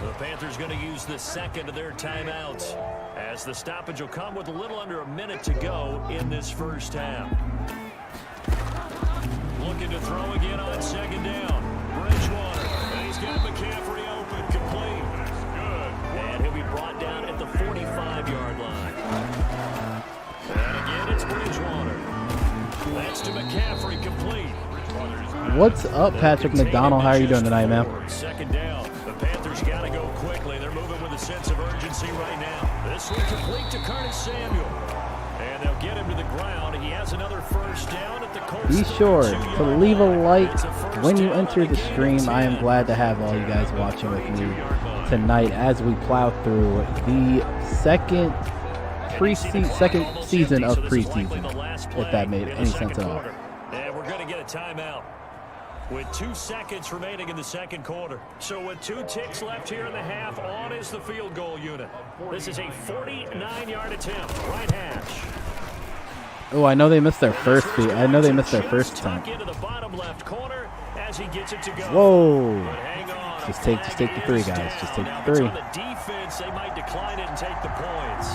The Panthers going to use the 2nd of their timeouts as the stoppage will come with a little under a minute to go in this 1st half. Looking to throw again on 2nd down. Bridgewater, and he's got McCaffrey open, complete. That's good. And he'll be brought down at the 45-yard line. And again, it's Bridgewater. That's to McCaffrey, complete. What's up, Patrick McDonald? How are you doing tonight, man? 2nd down. The Panthers got to go quickly. They're moving with a sense of urgency right now. This one complete to Curtis Samuel. And they'll get him to the ground. He has another 1st down at the Colts. Be sure to leave a like when you enter the stream. I am glad to have all you guys watching with me tonight as we plow through the second season of preseason, if that made any sense at all. And we're going to get a timeout with 2 seconds remaining in the 2nd quarter. So with 2 ticks left here in the half, on is the field goal unit. This is a 49-yard attempt, right hash. Oh, I know they missed their first feed. I know they missed their first time. Into the bottom left corner as he gets it to go. Whoa. But hang on, Just take the 3, guys. Just take Now, the if it's 3. on the defense, they might decline it and take the points.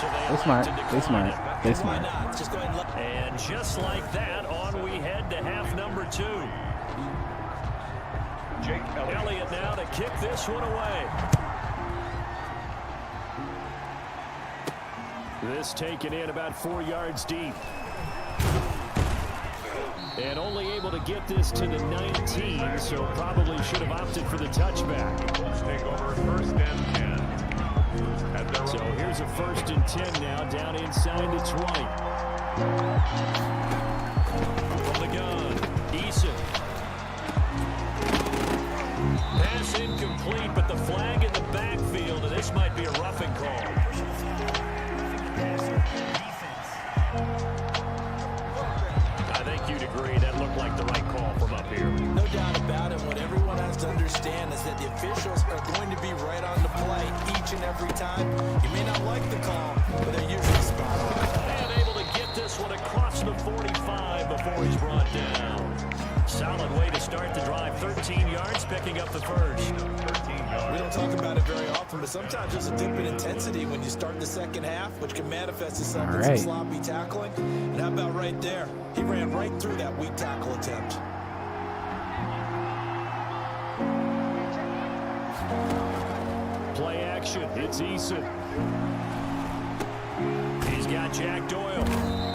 So they They elect smart. to They decline smart. it. They Why smart. not? Just go ahead and let And just like that, on we head to half number 2. Jake Elliott. Elliott now to kick this one away. This taken in about 4 yards deep. And only able to get this to the 19, so probably should have opted for the touchback. Colts take over first and 10. At their So own here's a 1st and 10 now, down inside the 20. From the gun, Eason. Pass incomplete, but the flag in the backfield, and this might be a roughing call. I think you'd agree that looked like the right call from up here. No doubt about it. What everyone has to understand is that the officials are going to be right on the play each and every time. You may not like the call, but they're usually spot on. And able to get this one across the 45 before he's brought down. Solid way to start the drive. 13 yards, picking up the first. 13 yards. We don't talk about it very often, but sometimes there's a dip in intensity when you start the second half, which can manifest itself in some right. sloppy tackling. And how about right there? He ran right through that weak tackle attempt. Play action. It's Eason. He's got Jack Doyle.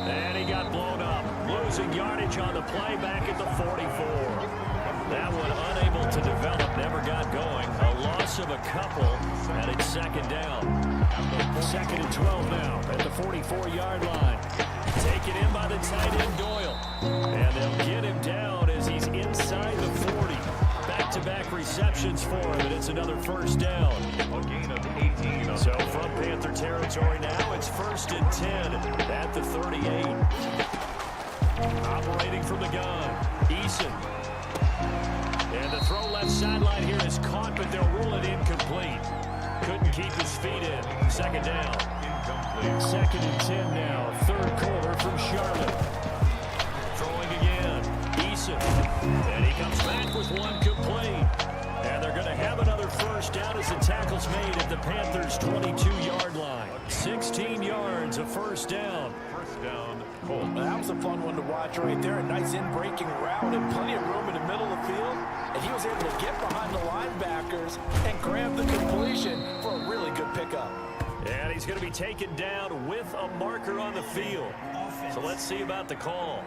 And he got blown up. Losing yardage on the play back at the 44. That one unable to develop. Never got going. A loss of a couple. And it's second down. 2nd and 12 now at the 44-yard line. Taken in by the tight end Doyle. And they'll get him down as he's inside the 40. Back-to-back receptions for him, and it's another first down. A gain of 18. On So from Panther territory now, it's 1st and 10 at the 38. Operating from the gun, Eason. And the throw left sideline here is caught, but they'll rule it incomplete. Couldn't keep his feet in. 2nd down. incomplete. 2nd and 10 now. 3rd quarter from Charlotte. Throwing again. Eason. And he comes back with one complete. And they're going to have another first down as the tackle's made at the Panthers' 22-yard line. 16 yards, a first down. First down, Colts. Well, that was a fun one to watch right there. A nice in-breaking route and plenty of room in the middle of the field. And he was able to get behind the linebackers and grab the completion for a really good pickup. And he's going to be taken down with a marker on the field. So let's see about the call.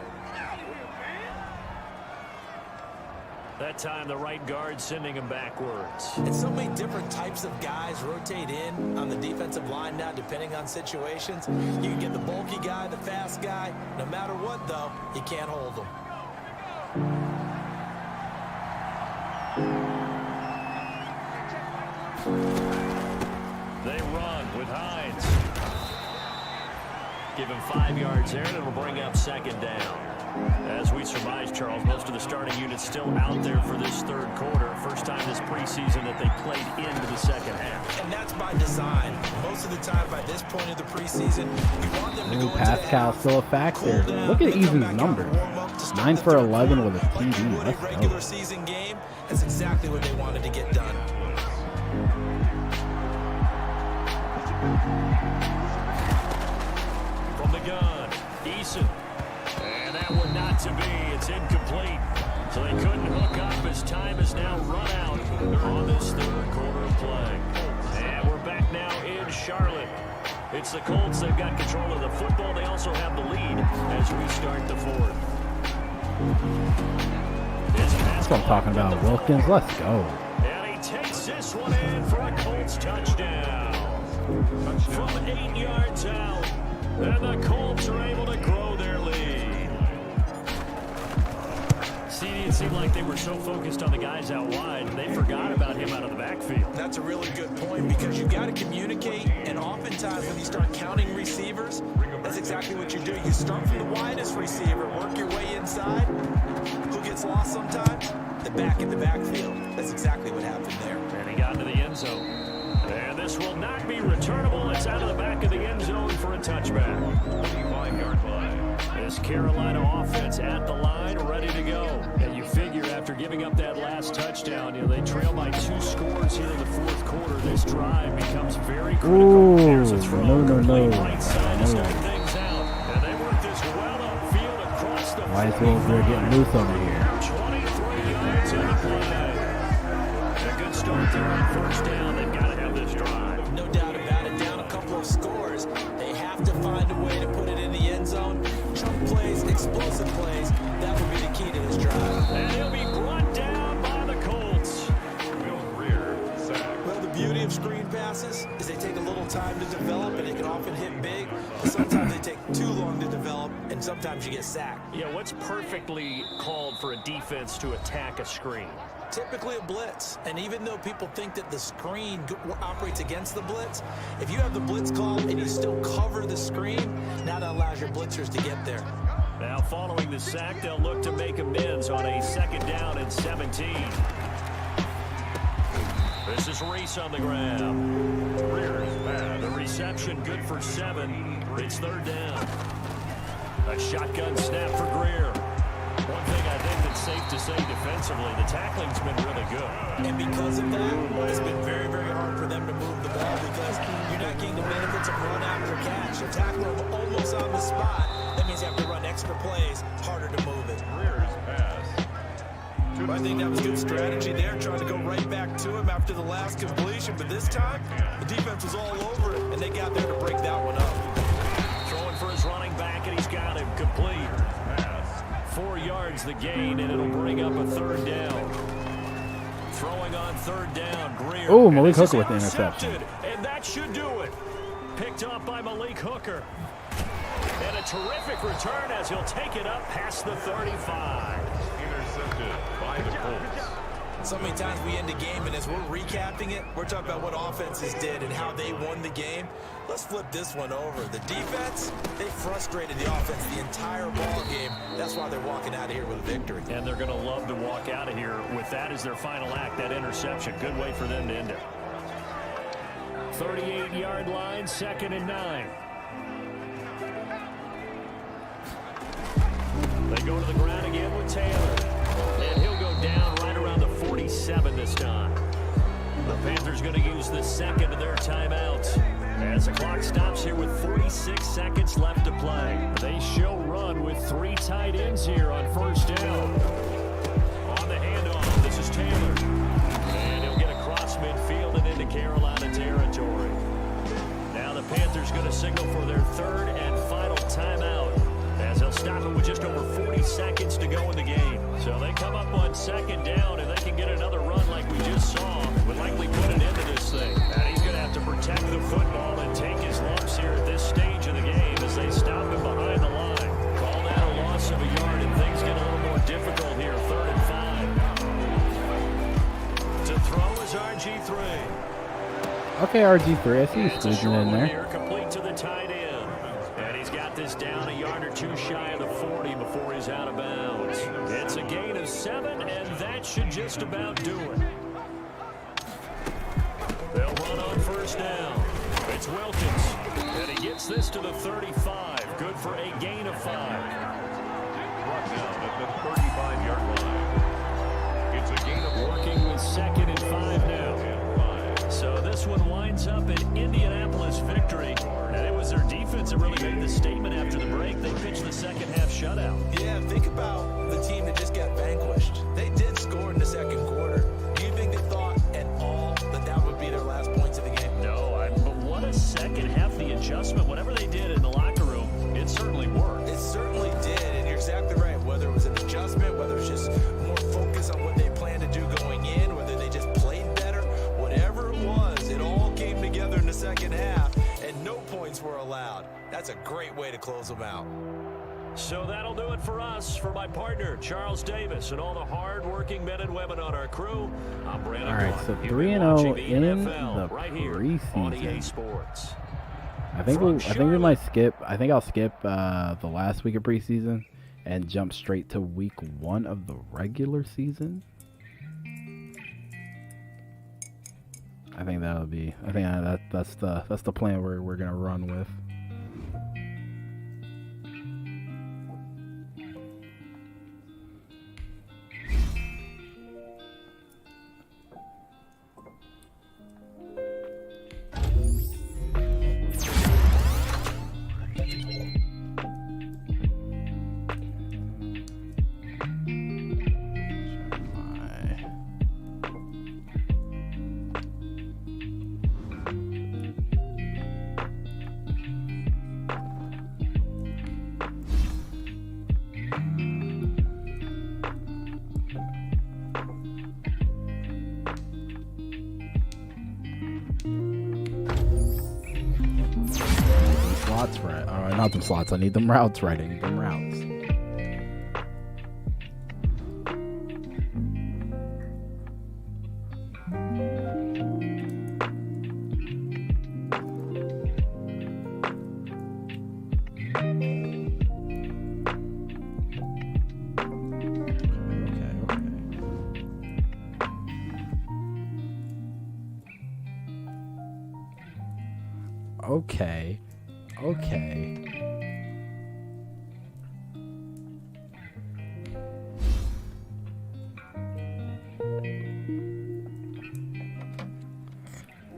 That time the right guard sending him backwards. And so many different types of guys rotate in on the defensive line now, depending on situations. You can get the bulky guy, the fast guy. No matter what, though, you can't hold them. They run with Hines. Give him 5 yards there, and it'll bring up 2nd down. As we surmise, Charles, most of the starting unit's still out there for this 3rd quarter. First time this preseason that they played into the 2nd half. And that's by design. Most of the time by this point of the preseason, we want them to go into the Pascal's half, still a factor. cool down, Look at and come Eason's back out numbers. and warm up to start 9 the for third 11 quarter. with a When you TD. win a Let's regular go. season game, that's exactly what they wanted to get done. From the gun, Eason. And that one not to be. It's incomplete. So they couldn't hook up as time is now run out on this 3rd quarter of play. And we're back now in Charlotte. It's the Colts. They've got control of the football. They also have the lead as we start the 4th. That's what I'm talking about. Wilkins, let's go. And he takes this one in for a Colts touchdown. From 8 yards out. And the Colts are able to grow their lead. See, it seemed like they were so focused on the guys out wide, they forgot about him out of the backfield. That's a really good point because you got to communicate, and oftentimes when you start counting receivers, that's exactly what you do. You start from the widest receiver, work your way inside. Who gets lost sometimes? The back in the backfield. That's exactly what happened there. And he got into the end zone. And this will not be returnable. It's out of the back of the end zone for a touchback. 25-yard line. This Carolina offense at the line, ready to go. And you figure after giving up that last touchdown. You know, they trail by 2 scores here in the fourth quarter. This drive becomes very critical. There's a throw, complete right side to start things out. And they work this well upfield across the Why is they're getting loose over here? 23 yards in the play. A good start there on first down. They've got to have this drive. No doubt about it. Down a couple of scores. They have to find a way to put it in the end zone. Chunk plays, explosive plays. That will be the key to this drive. And he'll be brought down by the Colts. Will Greer, sack. Well, the beauty of screen passes is they take a little time to develop, and they can often hit big. But sometimes they take too long to develop, and sometimes you get sacked. Yeah, what's perfectly called for a defense to attack a screen? Typically a blitz, and even though people think that the screen operates against the blitz, if you have the blitz call and you still cover the screen, now that allows your blitzers to get there. Now following the sack, they'll look to make amends on a 2nd down and 17. This is Reese on the ground. Greer's pass. The reception good for 7. It's 3rd down. A shotgun snap for Greer. One thing I think that's safe to say defensively, the tackling's been really good. And because of that, it's been very, very hard for them to move the ball because you're not getting the benefits of run after catch. You're tackling them almost on the spot. That means you have to run extra plays, harder to move it. Greer's pass. I think that was good strategy there, trying to go right back to him after the last completion. But this time, the defense was all over it, and they got there to break that one up. Throwing for his running back, and he's got him complete. 4 yards the gain, and it'll bring up a 3rd down. Throwing on 3rd down, Greer. Oh, Malik Hooker with the interception. And that should do it. Picked up by Malik Hooker. And a terrific return as he'll take it up past the 35. Intercepted by the Colts. So many times we end a game, and as we're recapping it, we're talking about what offenses did and how they won the game. Let's flip this one over. The defense, they frustrated the offense the entire ball game. That's why they're walking out of here with a victory. And they're going to love to walk out of here with that as their final act, that interception. Good way for them to end it. 38-yard line, 2nd and 9. They go to the ground again with Taylor. And he'll go down right around the 47 this time. The Panthers going to use the 2nd of their timeouts. As the clock stops here with 46 seconds left to play. They show run with 3 tight ends here on 1st down. On the handoff, this is Taylor. And he'll get across midfield and into Carolina territory. Now the Panthers going to signal for their 3rd and final timeout, as they'll stop it with just over 40 seconds to go in the game. So they come up on 2nd down, and they can get another run like we just saw. Would likely put an end to this thing. And he's going to have to protect the football and take his lumps here at this stage of the game as they stop him behind the line. Call that a loss of a yard, and things get a little more difficult here. 3rd and 5. To throw is RG3. Okay, RG3. I see you squeezing in there. Here, complete to the tight end. And he's got this down a yard or 2 shy of the 40 before he's out of bounds. It's a gain of 7, and that should just about do it. They'll run on 1st down. It's Wilkins, and he gets this to the 35. Good for a gain of 5. Brought down at the 35-yard line. It's a gain of Working with 2nd and 5 now. So this one winds up an Indianapolis victory. And it was their defense that really made the statement after the break. They pitched the 2nd half shutout. Yeah, think about the team that just got vanquished. They did score in the 2nd quarter. Do you think they thought at all that that would be their last points of the game? No, but what a 2nd half, the adjustment, whatever they did in the locker room, it certainly worked. It certainly did, and you're exactly right. Whether it was an adjustment, whether it was just more focus on what they planned to do going in, whether they just played better, whatever it was, it all came together in the 2nd half, and no points were allowed. That's a great way to close them out. So that'll do it for us. For my partner, Charles Davis, and all the hard-working men and women on our crew, I'm Brandon. All right, Clark. so You've been 3-0 watching in NFL the right here on EA preseason. Sports. I think we might skip. I think I'll skip the last week of preseason and jump straight to week 1 of the regular season. I think that'll be. I think that's the plan we're gonna run with. slots right. Not them slots. I need them routes right. I need them routes. Okay.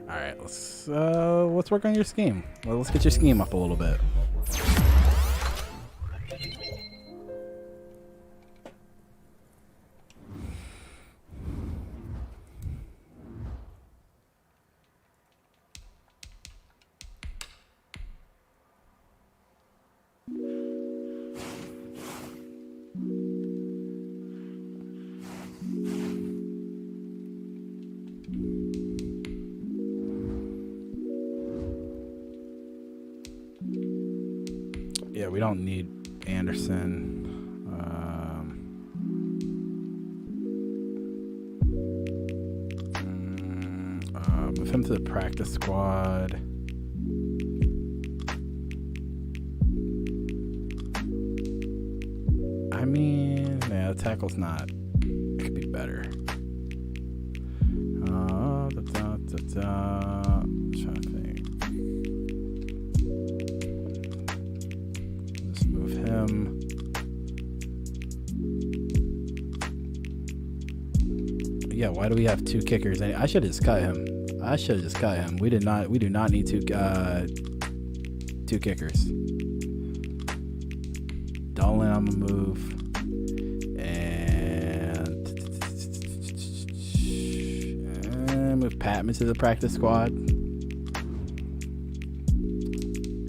All right, let's work on your scheme. Well, let's get your scheme up a little bit. Yeah, we don't need Anderson. Move him to the practice squad. I mean, yeah, the tackle's not. It could be better. I'm trying to think. Just move him. Yeah, why do we have two kickers? I should have just cut him. We do not need two kickers. Dolan, I'm gonna move. And move Patman to the practice squad. And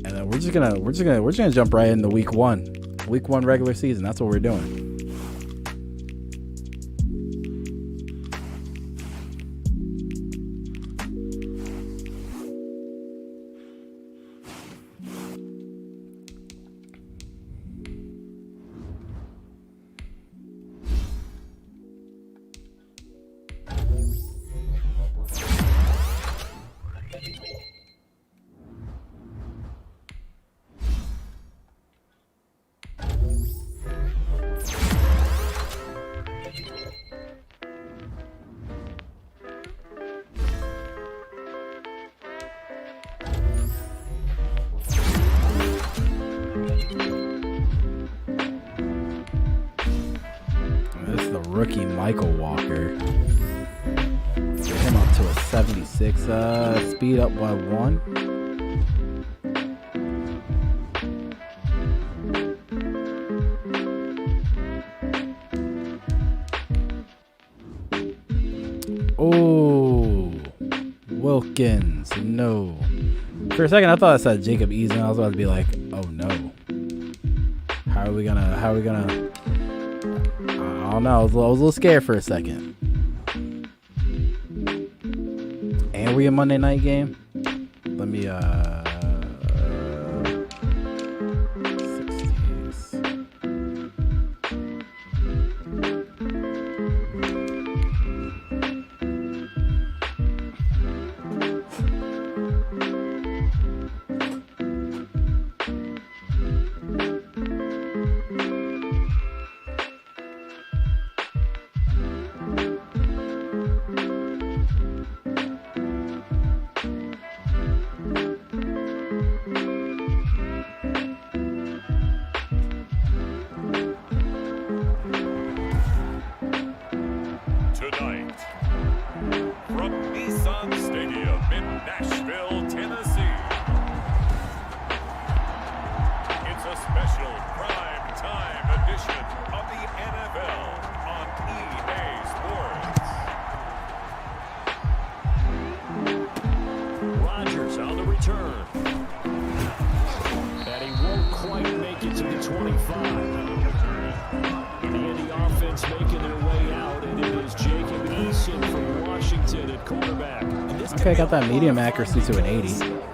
then we're just gonna jump right into week one regular season. That's what we're doing. Rookie Michael Walker. Get him up to a 76. Speed up by 1. Oh, Wilkins. No. For a second, I thought I said Jacob Eason. I was about to be like, oh no. How are we gonna? I don't know. I was a little scared for a second. And we a Monday night game? Let me 60s. Tonight, from Nissan Stadium in Nashville, Tennessee, it's a special prime time edition of the NFL on EA Sports. Rodgers on the return. And he won't quite make it to the 25. The Indy offense making their way out, and it is Jacob Eason from Washington at quarterback. Okay, I got that medium accuracy to an 80.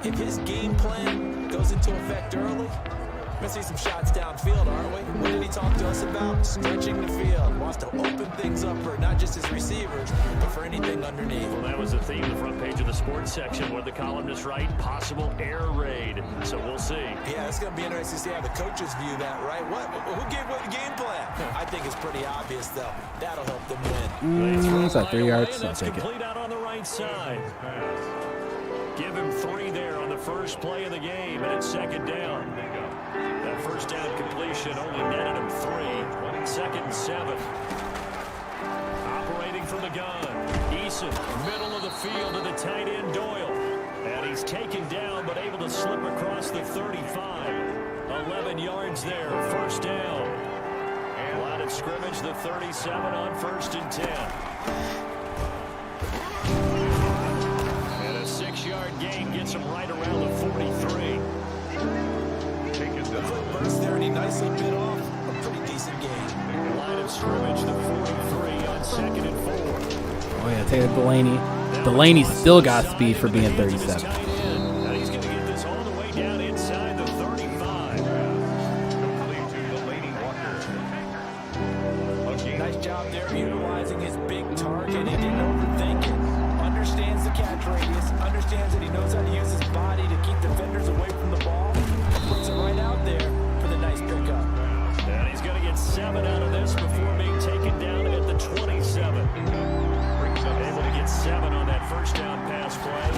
If his game plan plan goes into effect early, we're going to see some shots downfield, aren't we? What did he talk to us about? Stretching the field. Wants to open things up for not just his receivers, but for anything underneath. Well, that was the theme, the front page of the sports section, where the columnist write possible air raid. So we'll see. Yeah, it's going to be interesting to see how the coaches view that, right? Who gave what the game plan? I think it's pretty obvious, though. That'll help them win. It's at 3 yards. I'll That's take it. complete out on the right side. Give him 3 there on the first play of the game, and it's second down. That first down completion only netted him 3. 2nd and 7. Operating from the gun. Eason, middle of the field to the tight end Doyle. And he's taken down, but able to slip across the 35. 11 yards there, first down. Line of scrimmage, the 37 on 1st and 10. And a 6-yard gain gets him right around the 43. Burst there, and he nicely bit off a pretty decent game. Line of scrimmage, the 43 on 2nd and 4. Oh, yeah, take it, Delaney. Delaney still got speed for being 37. Now he's going to get this all the way down inside the 35. Complete to Delaney Walker. Nice job there utilizing his big target. He didn't overthink it. Understands the catch radius. Understands that he knows how to use his body to keep defenders away from the ball. Puts it right out there for the nice pickup. And he's going to get 7 out of this before being taken down at the 27. Able to get 7 on that first down pass play.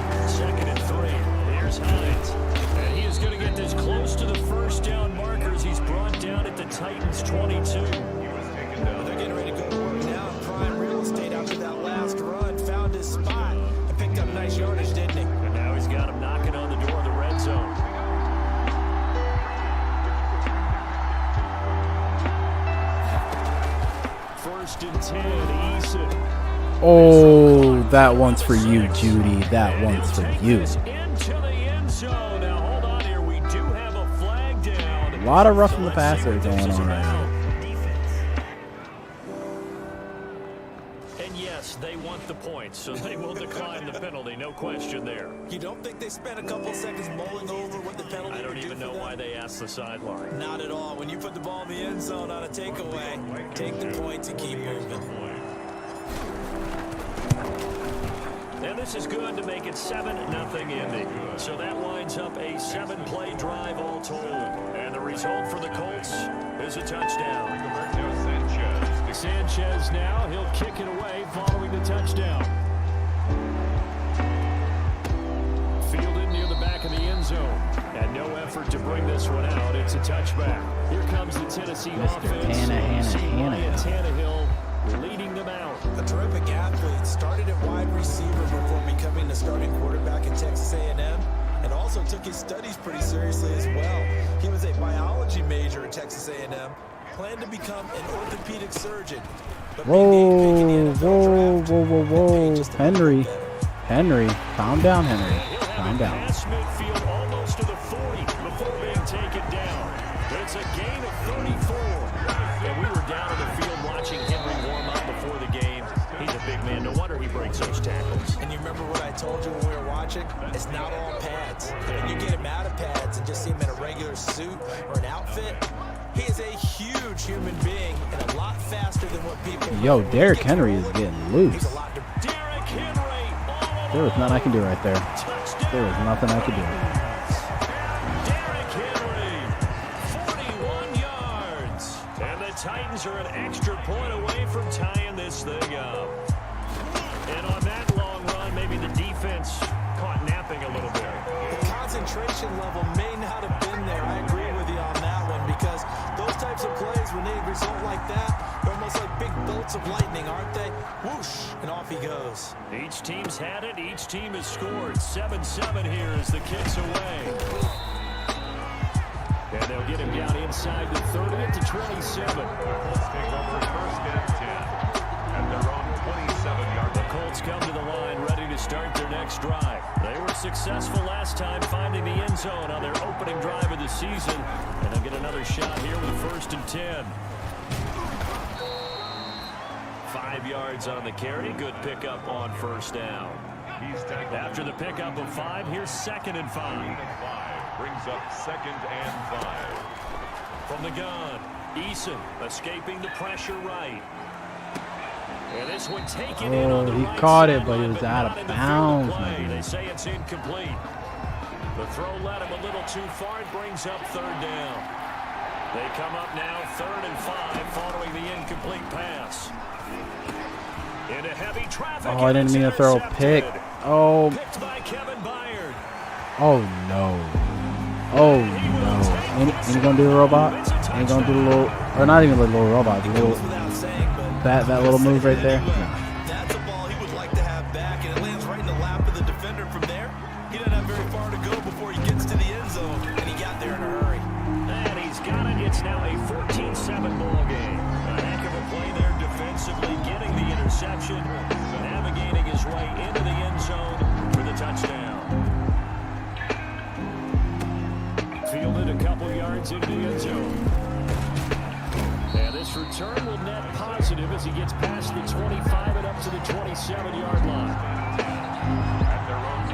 2nd and 3. Here's Hines. And he is going to get this close to the first down markers. He's brought down at the Titans' 22. They're getting ready to go to work now in prime real estate after that last run. Found his spot and picked up nice yardage, didn't he? And now he's got him knocking on the door of the red zone. First and 10, Eason. Oh, that one's for you, Judy. That one's for you. Into the end zone. Now hold on here. We do have a flag down. A lot of roughing the So let's see passer what this going is on right about. now. And yes, they want the points, so they will decline the penalty. No question there. You don't think they spent a couple seconds mulling over what the penalty I don't would do even for know them? why they asked the sideline. Not at all. When you put the ball in the end zone on a takeaway, take the points and keep moving. And this is good to make it 7-0 Indy. So that lines up a 7-play drive all told. And the result for the Colts is a touchdown. Sanchez now, he'll kick it away following the touchdown. Fielded near the back of the end zone. And no effort to bring this one out. It's a touchback. Here comes the Tennessee offense. Tannehill leading them out. A terrific athlete, started at wide receiver before becoming the starting quarterback at Texas A&M, and also took his studies pretty seriously as well. He was a biology major at Texas A&M, planned to become an orthopedic surgeon. But Whoa, Henry. Henry, calm down, Henry. Calm down. Pass midfield almost to the 40 before being taken down. It's a gain of 34. And we were down in the field watching Henry warm up before the game. He's a big man. No wonder he breaks those tackles. And you remember what I told you when we were watching? It's not all pads. When you get him out of pads and just see him in a regular suit or an outfit, he is a huge human being and a lot faster than what people. Yo, Derrick Henry is getting loose. He's a lot to. Derrick Henry. There was nothing I can do right there. There was nothing I could do. Derrick Henry, 41 yards. And the Titans are an extra point away from tying this thing up. And on that long run, maybe the defense caught napping a little bit. The concentration level may not have been there. I agree with you on that one because those types of plays, when they result like that, they're almost like big bolts of lightning, aren't they? Whoosh, and off he goes. Each team's had it. Each team has scored. 7-7 here as the kick's away. And they'll get him down inside the 30 at the 27. Take over 1st and 10. At their own 27-yard The Colts come to the line ready to start their next drive. They were successful last time finding the end zone on their opening drive of the season. And they'll get another shot here with 1st and 10. 5 yards on the carry. Good pickup on first down. After the pickup of 5, here's 2nd and 5. brings up 2nd and 5. From the gun, Eason escaping the pressure right. And this one taken in on the he right caught it, but sideline, he was but out not of in the field bounds, play. man. They say it's incomplete. The throw led him a little too far. It brings up 3rd down. They come up now 3rd and 5 following the incomplete pass. Into heavy traffic. Oh, I didn't mean to throw a pick. Oh. Picked by Kevin Byard. Oh, no. Oh, no. Ain't he going to do the robot? Ain't going to do the little, or not even the little robot, the little, that little move right there? No. That's a ball he would like to have back, and it lands right in the lap of the defender from there. He doesn't have very far to go before he gets to the end zone, and he got there in a hurry. And he's got it. It's now a 14-7 ball game. A heck of a play there defensively, getting the interception, navigating his way into the end zone for the touchdown. Fielded a couple yards into the end zone. And this return will net positive as he gets past the 25 and up to the 27-yard line. At their own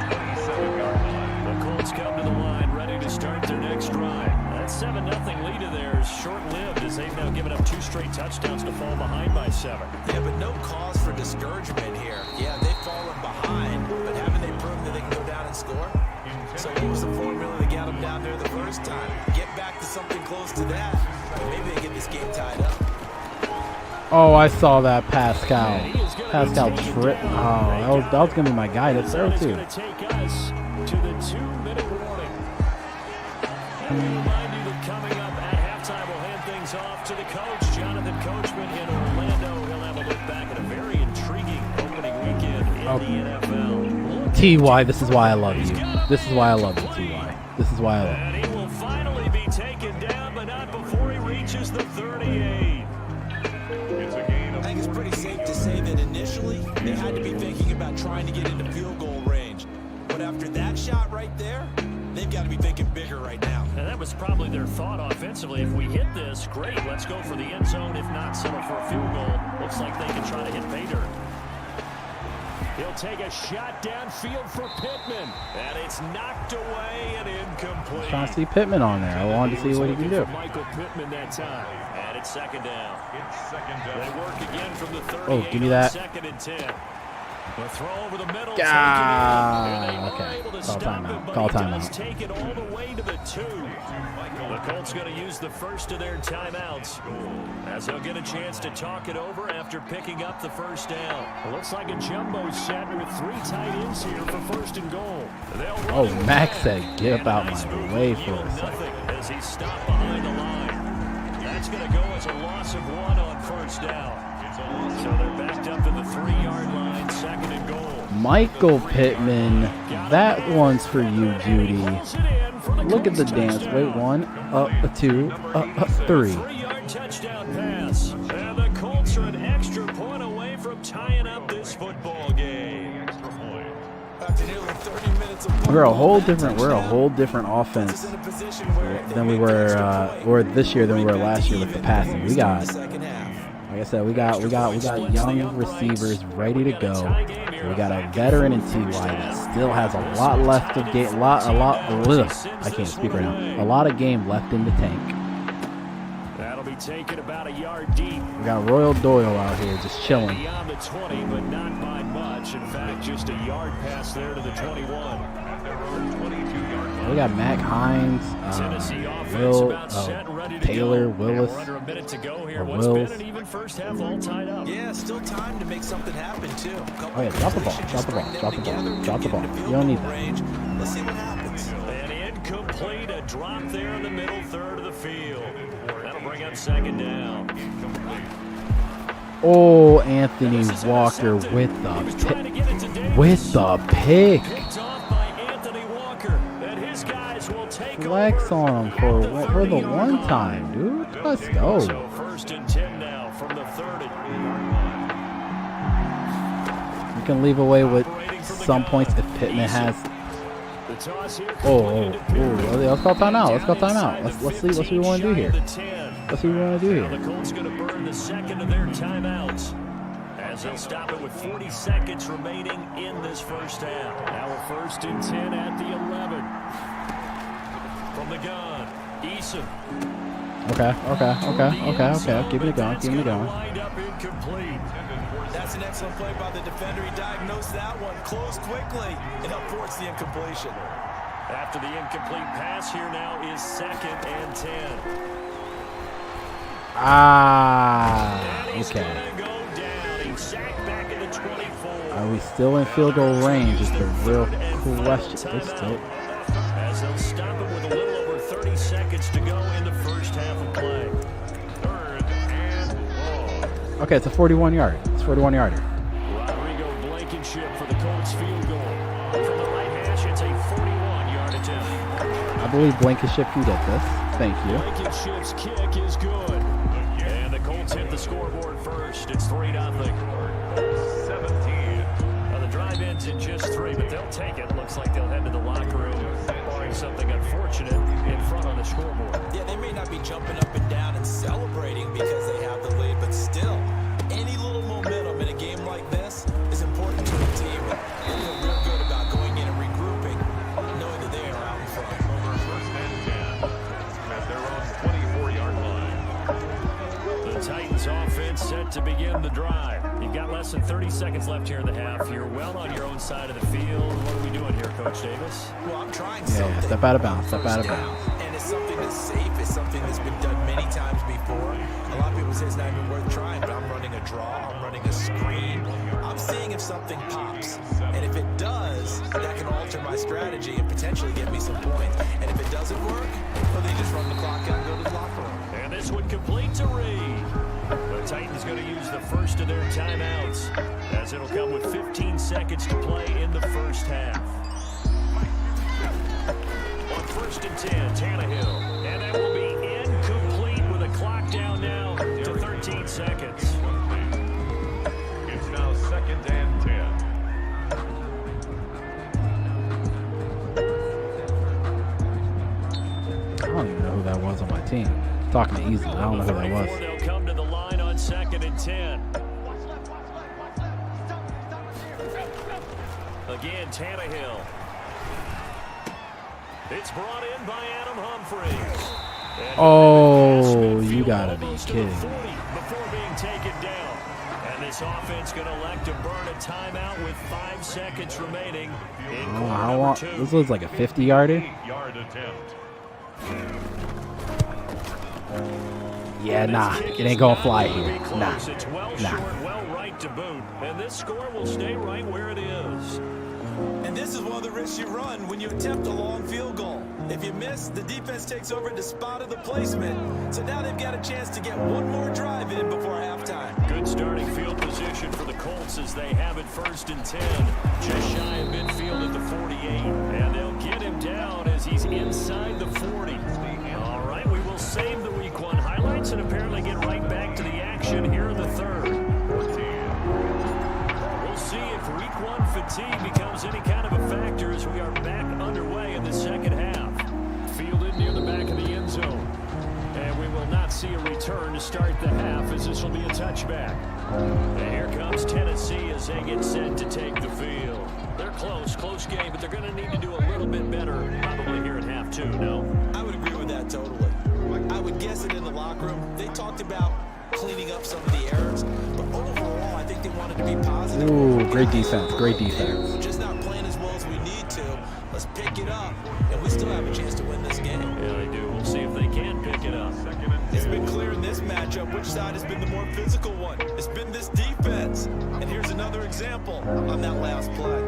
27-yard line. The Colts come to the line, ready to start their next drive. That 7-0 lead of theirs short-lived as they've now given up 2 straight touchdowns to fall behind by 7. Yeah, but no cause for discouragement here. Yeah, they've fallen behind, but haven't they proven that they can go down and score? So what was the formula that got them down there the first time? Get back to something close to that, and maybe they get this game tied up. Oh, I saw that Pascal. Pascal trip. Oh, that was going to be my guy to throw It's to. going to take us to the 2-minute warning. And we remind you that coming up at halftime, we'll hand things off to the coach, Jonathan Coachman in Orlando. He'll have a look back at a very intriguing opening weekend in the NFL. T.Y., this is why I love you. This is why I love you, T.Y. This is why I love you. And he will finally be taken down, but not before he reaches the 38. It's a gain of I think it's pretty safe to say that initially they had to be thinking about trying to get into field goal range. But after that shot right there, they've got to be thinking bigger right now. And that was probably their thought offensively. If we hit this, great, let's go for the end zone. If not, settle for a field goal. Looks like they can try to hit pay dirt. He'll take a shot downfield for Pittman. And it's knocked away and incomplete. Trying to see Pittman on there. I wanted to see what he can do. Michael Pittman that time. And it's 2nd down. it's 2nd They down. work again from the 38 Oh, give me that. 2nd and 10. The throw over the middle. Okay. Call timeout. Call timeout. Take it all the way to the 2. The Colts going to use the first of their timeouts as they'll get a chance to talk it over after picking up the first down. It looks like a jumbo set with 3 tight ends here for 1st and goal. Oh, Max said, get up out my way for a second. As he stopped behind the line. That's going to go as a loss of 1 on 1st down. So they're backed up to the 3-yard line, 2nd and goal. Michael Pittman, that one's for you, Judy. Look at the dance. Wait, 1, 2, 3. 3-yard touchdown pass. And the Colts are an extra point away from tying up this football game. After nearly 30 minutes of We're a whole different offense than we were, or this year than we were last year with the passing. We got, like I said, we got young receivers ready to go. We got a veteran in T.Y. that still has a lot left of game, I can't speak right now. A lot of game left in the tank. That'll be taken about a yard deep. We got Royal Doyle out here just chilling. Beyond the 20, but not by much. In fact, just a yard pass there to the 21. We got Mac Hines, Tennessee offense Will, about set and ready to Taylor, go. Willis, We're under a minute to go here. or What's Wills. been an even first half all tied up. Yeah, still time to make something happen, too. Oh yeah, drop the ball, drop the ball, drop the ball, drop the ball. You don't need that. Let's see what happens. And incomplete, a drop there in the middle third of the field. That'll bring up 2nd down. Oh, Anthony Walker with the pick. Picked off by Anthony Walker, and his guys will take Flex on him for the one time, dude. Let's go. So 1st and 10 now from the 30. You can leave away with some points if Pittman has. The toss here Let's call timeout. Let's call timeout. Let's see what we want to do here. Let's see what we want to do The here. Colts going to burn the 2nd of their timeouts as they'll stop it with 40 seconds remaining in this first half. Now a 1st and 10 at the 11. From From the gun, Eason. Okay. Keep it going. Wind up incomplete. That's an excellent play by the defender. He diagnosed that one, closed quickly, and helped force the incompletion. After the incomplete pass, here now is 2nd and 10. Ah, And he's okay. gonna go down. He's sacked back at the 24. Are we still in field goal range is the real question. They still. As they'll stop it with a little over 30 seconds to go in the first half of play. 3rd and long. Okay, it's a 41-yard. It's a 41-yarder. Rodrigo Blankenship for the Colts field goal. From the right hash, it's a 41-yard attempt. I believe Blankenship can get this. Thank you. Blankenship's kick is good. And the Colts hit the scoreboard first. It's 3-0. 17. Now the drive ends in just 3, but they'll take it. Looks like they'll head to the locker room, barring something unfortunate in front on the scoreboard. Yeah, they may not be jumping up and down and celebrating because they have the lead, but still, any little momentum in a game like this is important to a team. And they feel real good about going in and regrouping, knowing that they are out in front. Over 1st and 10 at their own 24-yard line. The Titans offense set to begin the drive. You've got less than 30 seconds left here in the half. You're well on your own side of the field. What are we doing here, Coach Davis? Well, I'm trying Yeah, something. step out of bounds. Step out of First bounds. down. And it's something that's safe. It's something that's been done many times before. A lot of people say it's not even worth trying, but I'm running a draw. I'm running a screen. I'm seeing if something pops. And if it does, that can alter my strategy and potentially get me some points. And if it doesn't work, well, they just run the clock out and go to the locker room. And this one complete to Reed. The Titans going to use the first of their timeouts, as it'll come with 15 seconds to play in the first half. On 1st and 10, Tannehill. And that will be incomplete with a clock down now to 13 seconds. It's now 2nd and 10. I don't even know who that was on my team. Talking to Easy. I don't know who that was. They'll come to the line on 2nd and 10. Again, Tannehill. It's brought in by Adam Humphries. And Oh, you midfield gotta be almost to kidding the me. 40 before being taken down. And this offense going to elect to burn a timeout with 5 seconds remaining in Oh, quarter how number long? 2. This looks like a 50-yarder. 8-yard attempt. Yeah, And nah. this kick It is ain't gonna not fly gonna be here. close. Nah. It's well Nah. short, well right to boot. And this score will stay right where it is. And this is one of the risks you run when you attempt a long field goal. If you miss, the defense takes over the spot of the placement. So now they've got a chance to get one more drive in before halftime. Good starting field position for the Colts as they have it 1st and 10. Just shy of midfield at the 48. And they'll get him down as he's inside the 40. All right, we will save the Week 1 highlights and apparently get right back to the action here in the 3rd. We'll see if Week 1 fatigue becomes any kind of a factor as we are back underway in the second half. Fielded near the back of the end zone. And we will not see a return to start the half as this will be a touchback. And here comes Tennessee as they get set to take the field. They're close game, but they're going to need to do a little bit better probably here in half 2, no? I would agree with that totally. I would guess it in the locker room. They talked about cleaning up some of the errors, but overall, I think they wanted to be positive. Ooh, great defense. Great defense. We're just not playing as well as we need to. Let's pick it up, and we still have a chance to win this game. Yeah, they do. We'll see if they can pick it up. It's been clear in this matchup which side has been the more physical one. It's been this defense. And here's another example on that last play.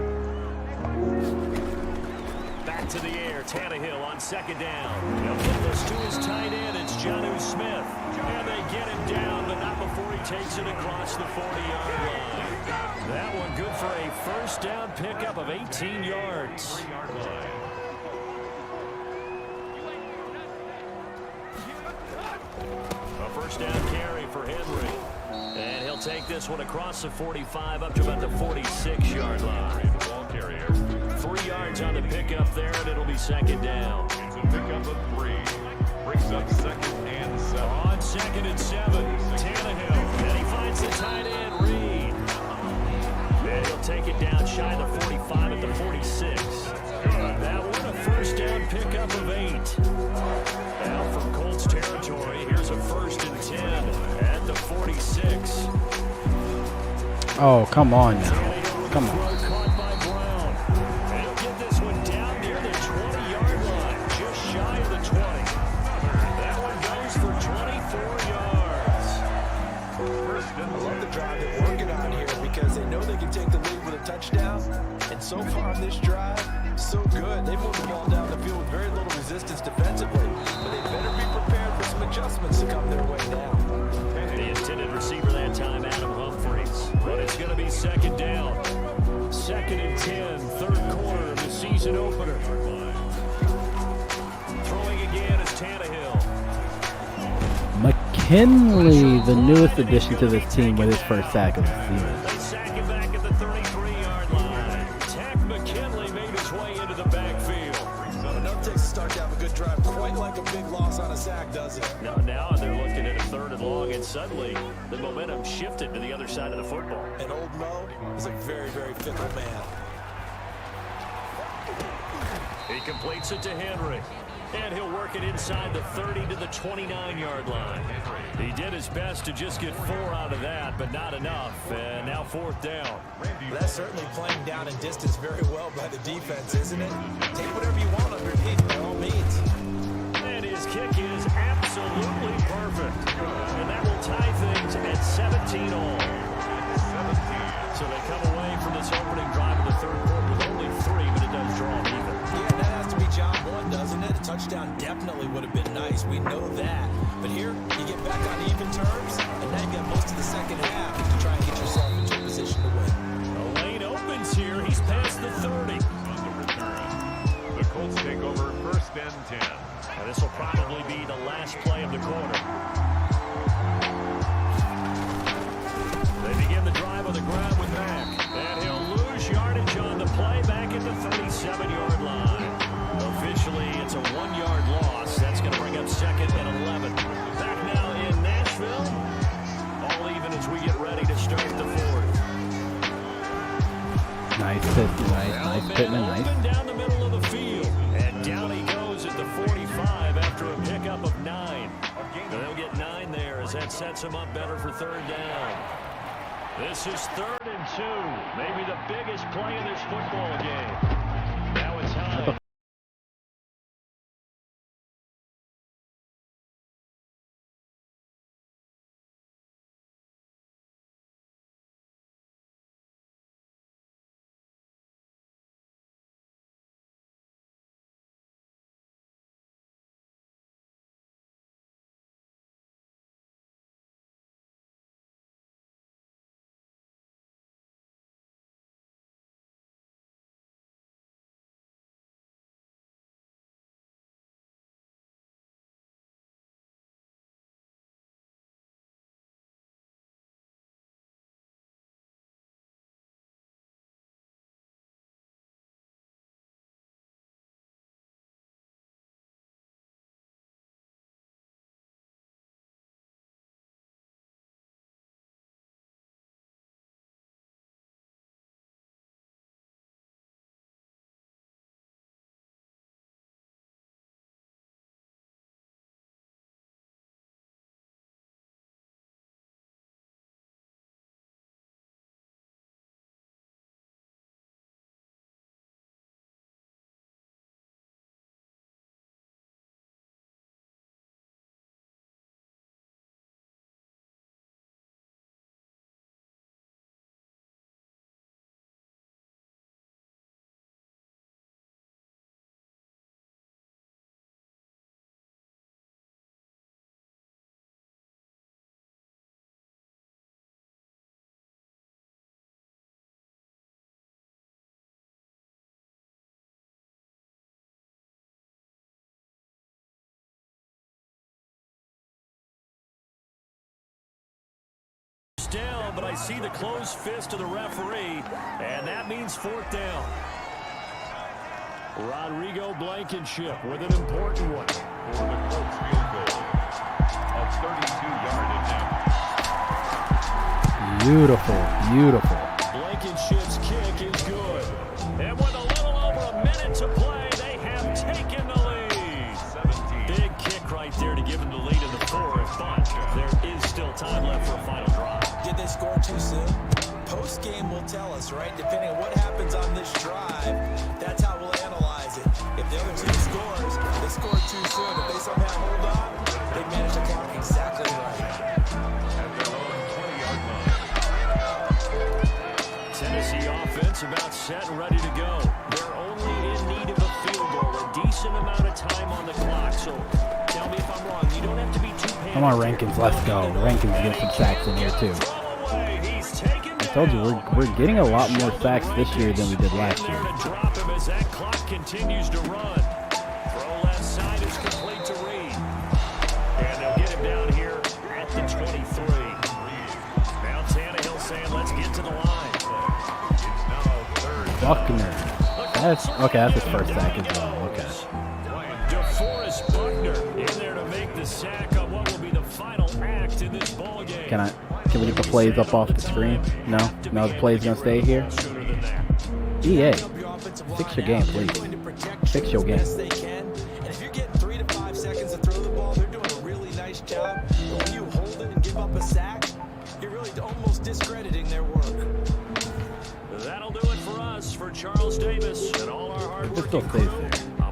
Back to the air, Tannehill on 2nd down. He'll get this to his tight end. It's Jonnu Smith. And they get him down, but not before he takes it across the 40-yard line. That one good for a 1st down pickup of 18 yards. A 1st down carry for Henry. And he'll take this one across the 45 up to about the 46-yard line. Ball carrier. 3 yards on the pickup there, and it'll be 2nd down. It's a pickup of 3. Brings up 2nd and 7. On 2nd and 7, Tannehill. And he finds the tight end, Reed. And he'll take it down shy of the 45 at the 46. That one a 1st down pickup of 8. Colts territory. Here's a 1st and 10 at the 46. Oh, come on now. Come on. Caught by Brown. And he'll get this one down near the 20-yard line, just shy of the 20. That one goes for 24 yards. I love the drive they're working on here because they know they can take the lead with a touchdown. And so far on this drive, so good. They moved the ball down the field with very little resistance defensively. But they better be prepared for some adjustments to come their way now. The intended receiver that time, Adam Humphries. But it's going to be 2nd down. 2nd and 10, 3rd quarter of the season opener. Throwing again is Tannehill. McKinley, the newest addition to this team with his first sack of the season. They sack him back at the 33-yard line. Tack McKinley made his way into the backfield. Enough takes to start to have a good drive, quite like a big loss on a sack, does it? Now they're looking at a 3rd and long, and suddenly the momentum shifted to the other side of the football. And old Mo is a very, very fickle man. He completes it to Henry. And he'll work it inside the 30 to the 29-yard line. He did his best to just get 4 out of that, but not enough. And now 4th down. That's certainly playing down and distance very well by the defense, isn't it? Take whatever you want underneath, by all means. And his kick is absolutely perfect. And that will tie things at 17 all. So they come away from this opening drive of the 3rd quarter with only 3, but it does draw them even. Yeah, that has to be job one, doesn't it? A touchdown definitely would have been nice. We know that. But here, you get back on even terms, and now you got most of the second half to try and get yourself into a position to win. The lane opens here. He's past the 30. On the return, the Colts take over 1st and 10. And this will probably be the last play of the quarter. They begin the drive on the ground with Mack. And he'll lose yardage on the play back at the 37-yard line. Officially, it's a 1-yard loss. That's going to bring up 2nd and 11. Back now in Nashville. All even as we get ready to start the 4th. Nice hit, nice pitting, nice. Down the middle of the field. And down he goes at the 45 after a pickup of 9. And they'll get 9 there as that sets him up better for 3rd down. This is 3rd and 2. Maybe the biggest play in this football game. Now it's high. Down, but I see the closed fist of the referee, and that means 4th down. Rodrigo Blankenship with an important one. For the Colts field goal of 32-yard attempt. Beautiful, beautiful. Blankenship's kick is good. And with a little over a minute to play, they have taken the lead. 17. Big kick right there to give them the score too soon? Post game will tell us, right? Depending on what happens on this drive, that's how we'll analyze it. If the other team scores, they scored too soon. If they somehow hold on, they manage the clock exactly right. At their own 20-yard line. Tennessee offense about set and ready to go. They're only in need of a field goal, a decent amount of time on the clock. So tell me if I'm wrong. You don't have to be too panicked. Come on, Rankins, let's go. Rankins get some sacks in here too. I told you we're getting a lot more sacks this year than we did last year. Drop him as that clock continues to run. Throw left side is complete to Reed. And they'll get him down here at the 23. Now Tannehill saying, let's get to the line. It's now third down. Buckner. That's his first sack as well. Okay. DeForest Buckner in there to make the sack on what will be the final act in this ball game. Can we get the plays up off the screen? No, the play's gonna stay here. EA, fix your game, please. Fix your game. And if you're getting 3 to 5 seconds to throw the ball, they're doing a really nice job. But when you hold it and give up a sack, you're really almost discrediting their work. That'll do it for us, for Charles Davis and all our hard It work. still stays there.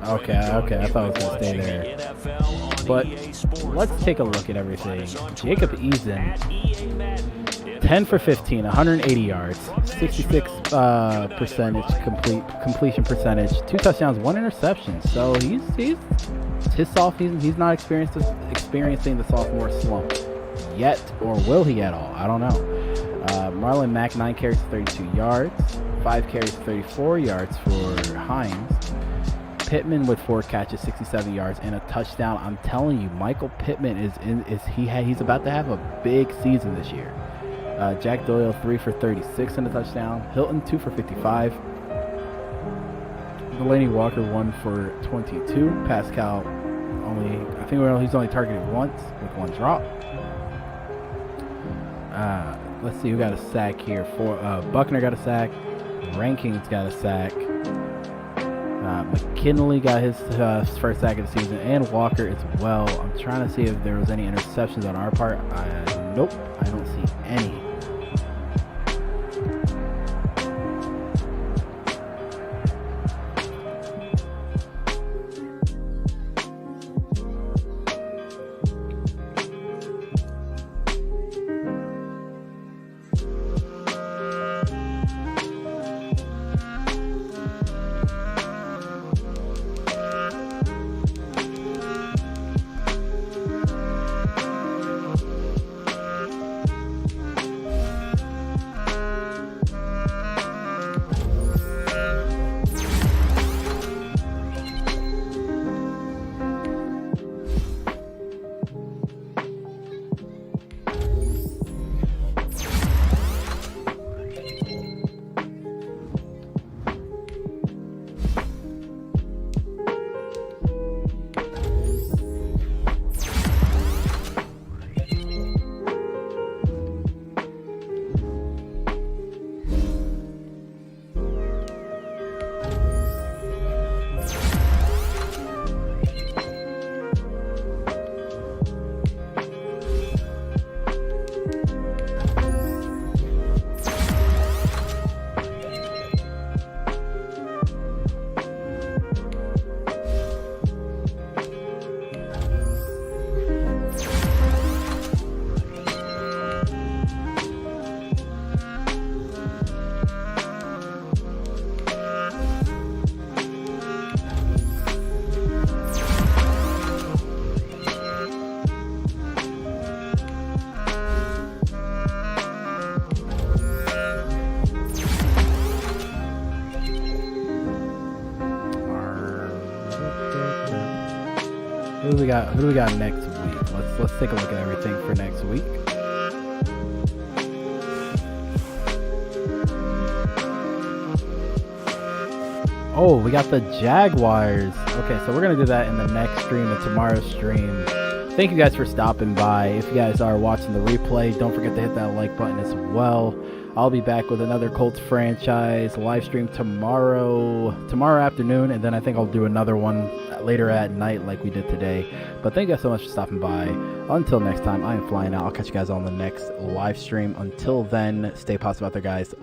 Okay, I thought it was gonna stay there. But let's take a look at everything. Jacob Eason, 10 for 15, 180 yards, 66 completion percentage, 2 touchdowns, 1 interception. So he's not experiencing the sophomore slump yet, or will he at all? I don't know. Marlon Mack, 9 carries, 32 yards, 5 carries, 34 yards for Hines. Pittman with 4 catches, 67 yards, and a touchdown. I'm telling you, Michael Pittman he's about to have a big season this year. Jack Doyle, 3 for 36 and a touchdown. Hilton, 2 for 55. Delaney Walker, 1 for 22. Pascal he's only targeted once with 1 drop. Let's see who got a sack here. Buckner got a sack. Rankins got a sack. McKinley got his first sack of the season, and Walker as well. I'm trying to see if there was any interceptions on our part. Nope, I don't see any. Who do we got next week? Let's take a look at everything for next week. Oh, we got the Jaguars. Okay, so we're going to do that in the next stream and tomorrow's stream. Thank you guys for stopping by. If you guys are watching the replay, don't forget to hit that like button as well. I'll be back with another Colts franchise live stream tomorrow afternoon, and then I think I'll do another one later at night like we did today. But thank you guys so much for stopping by. Until next time, I am flying out. I'll catch you guys on the next live stream. Until then, stay positive out there, guys.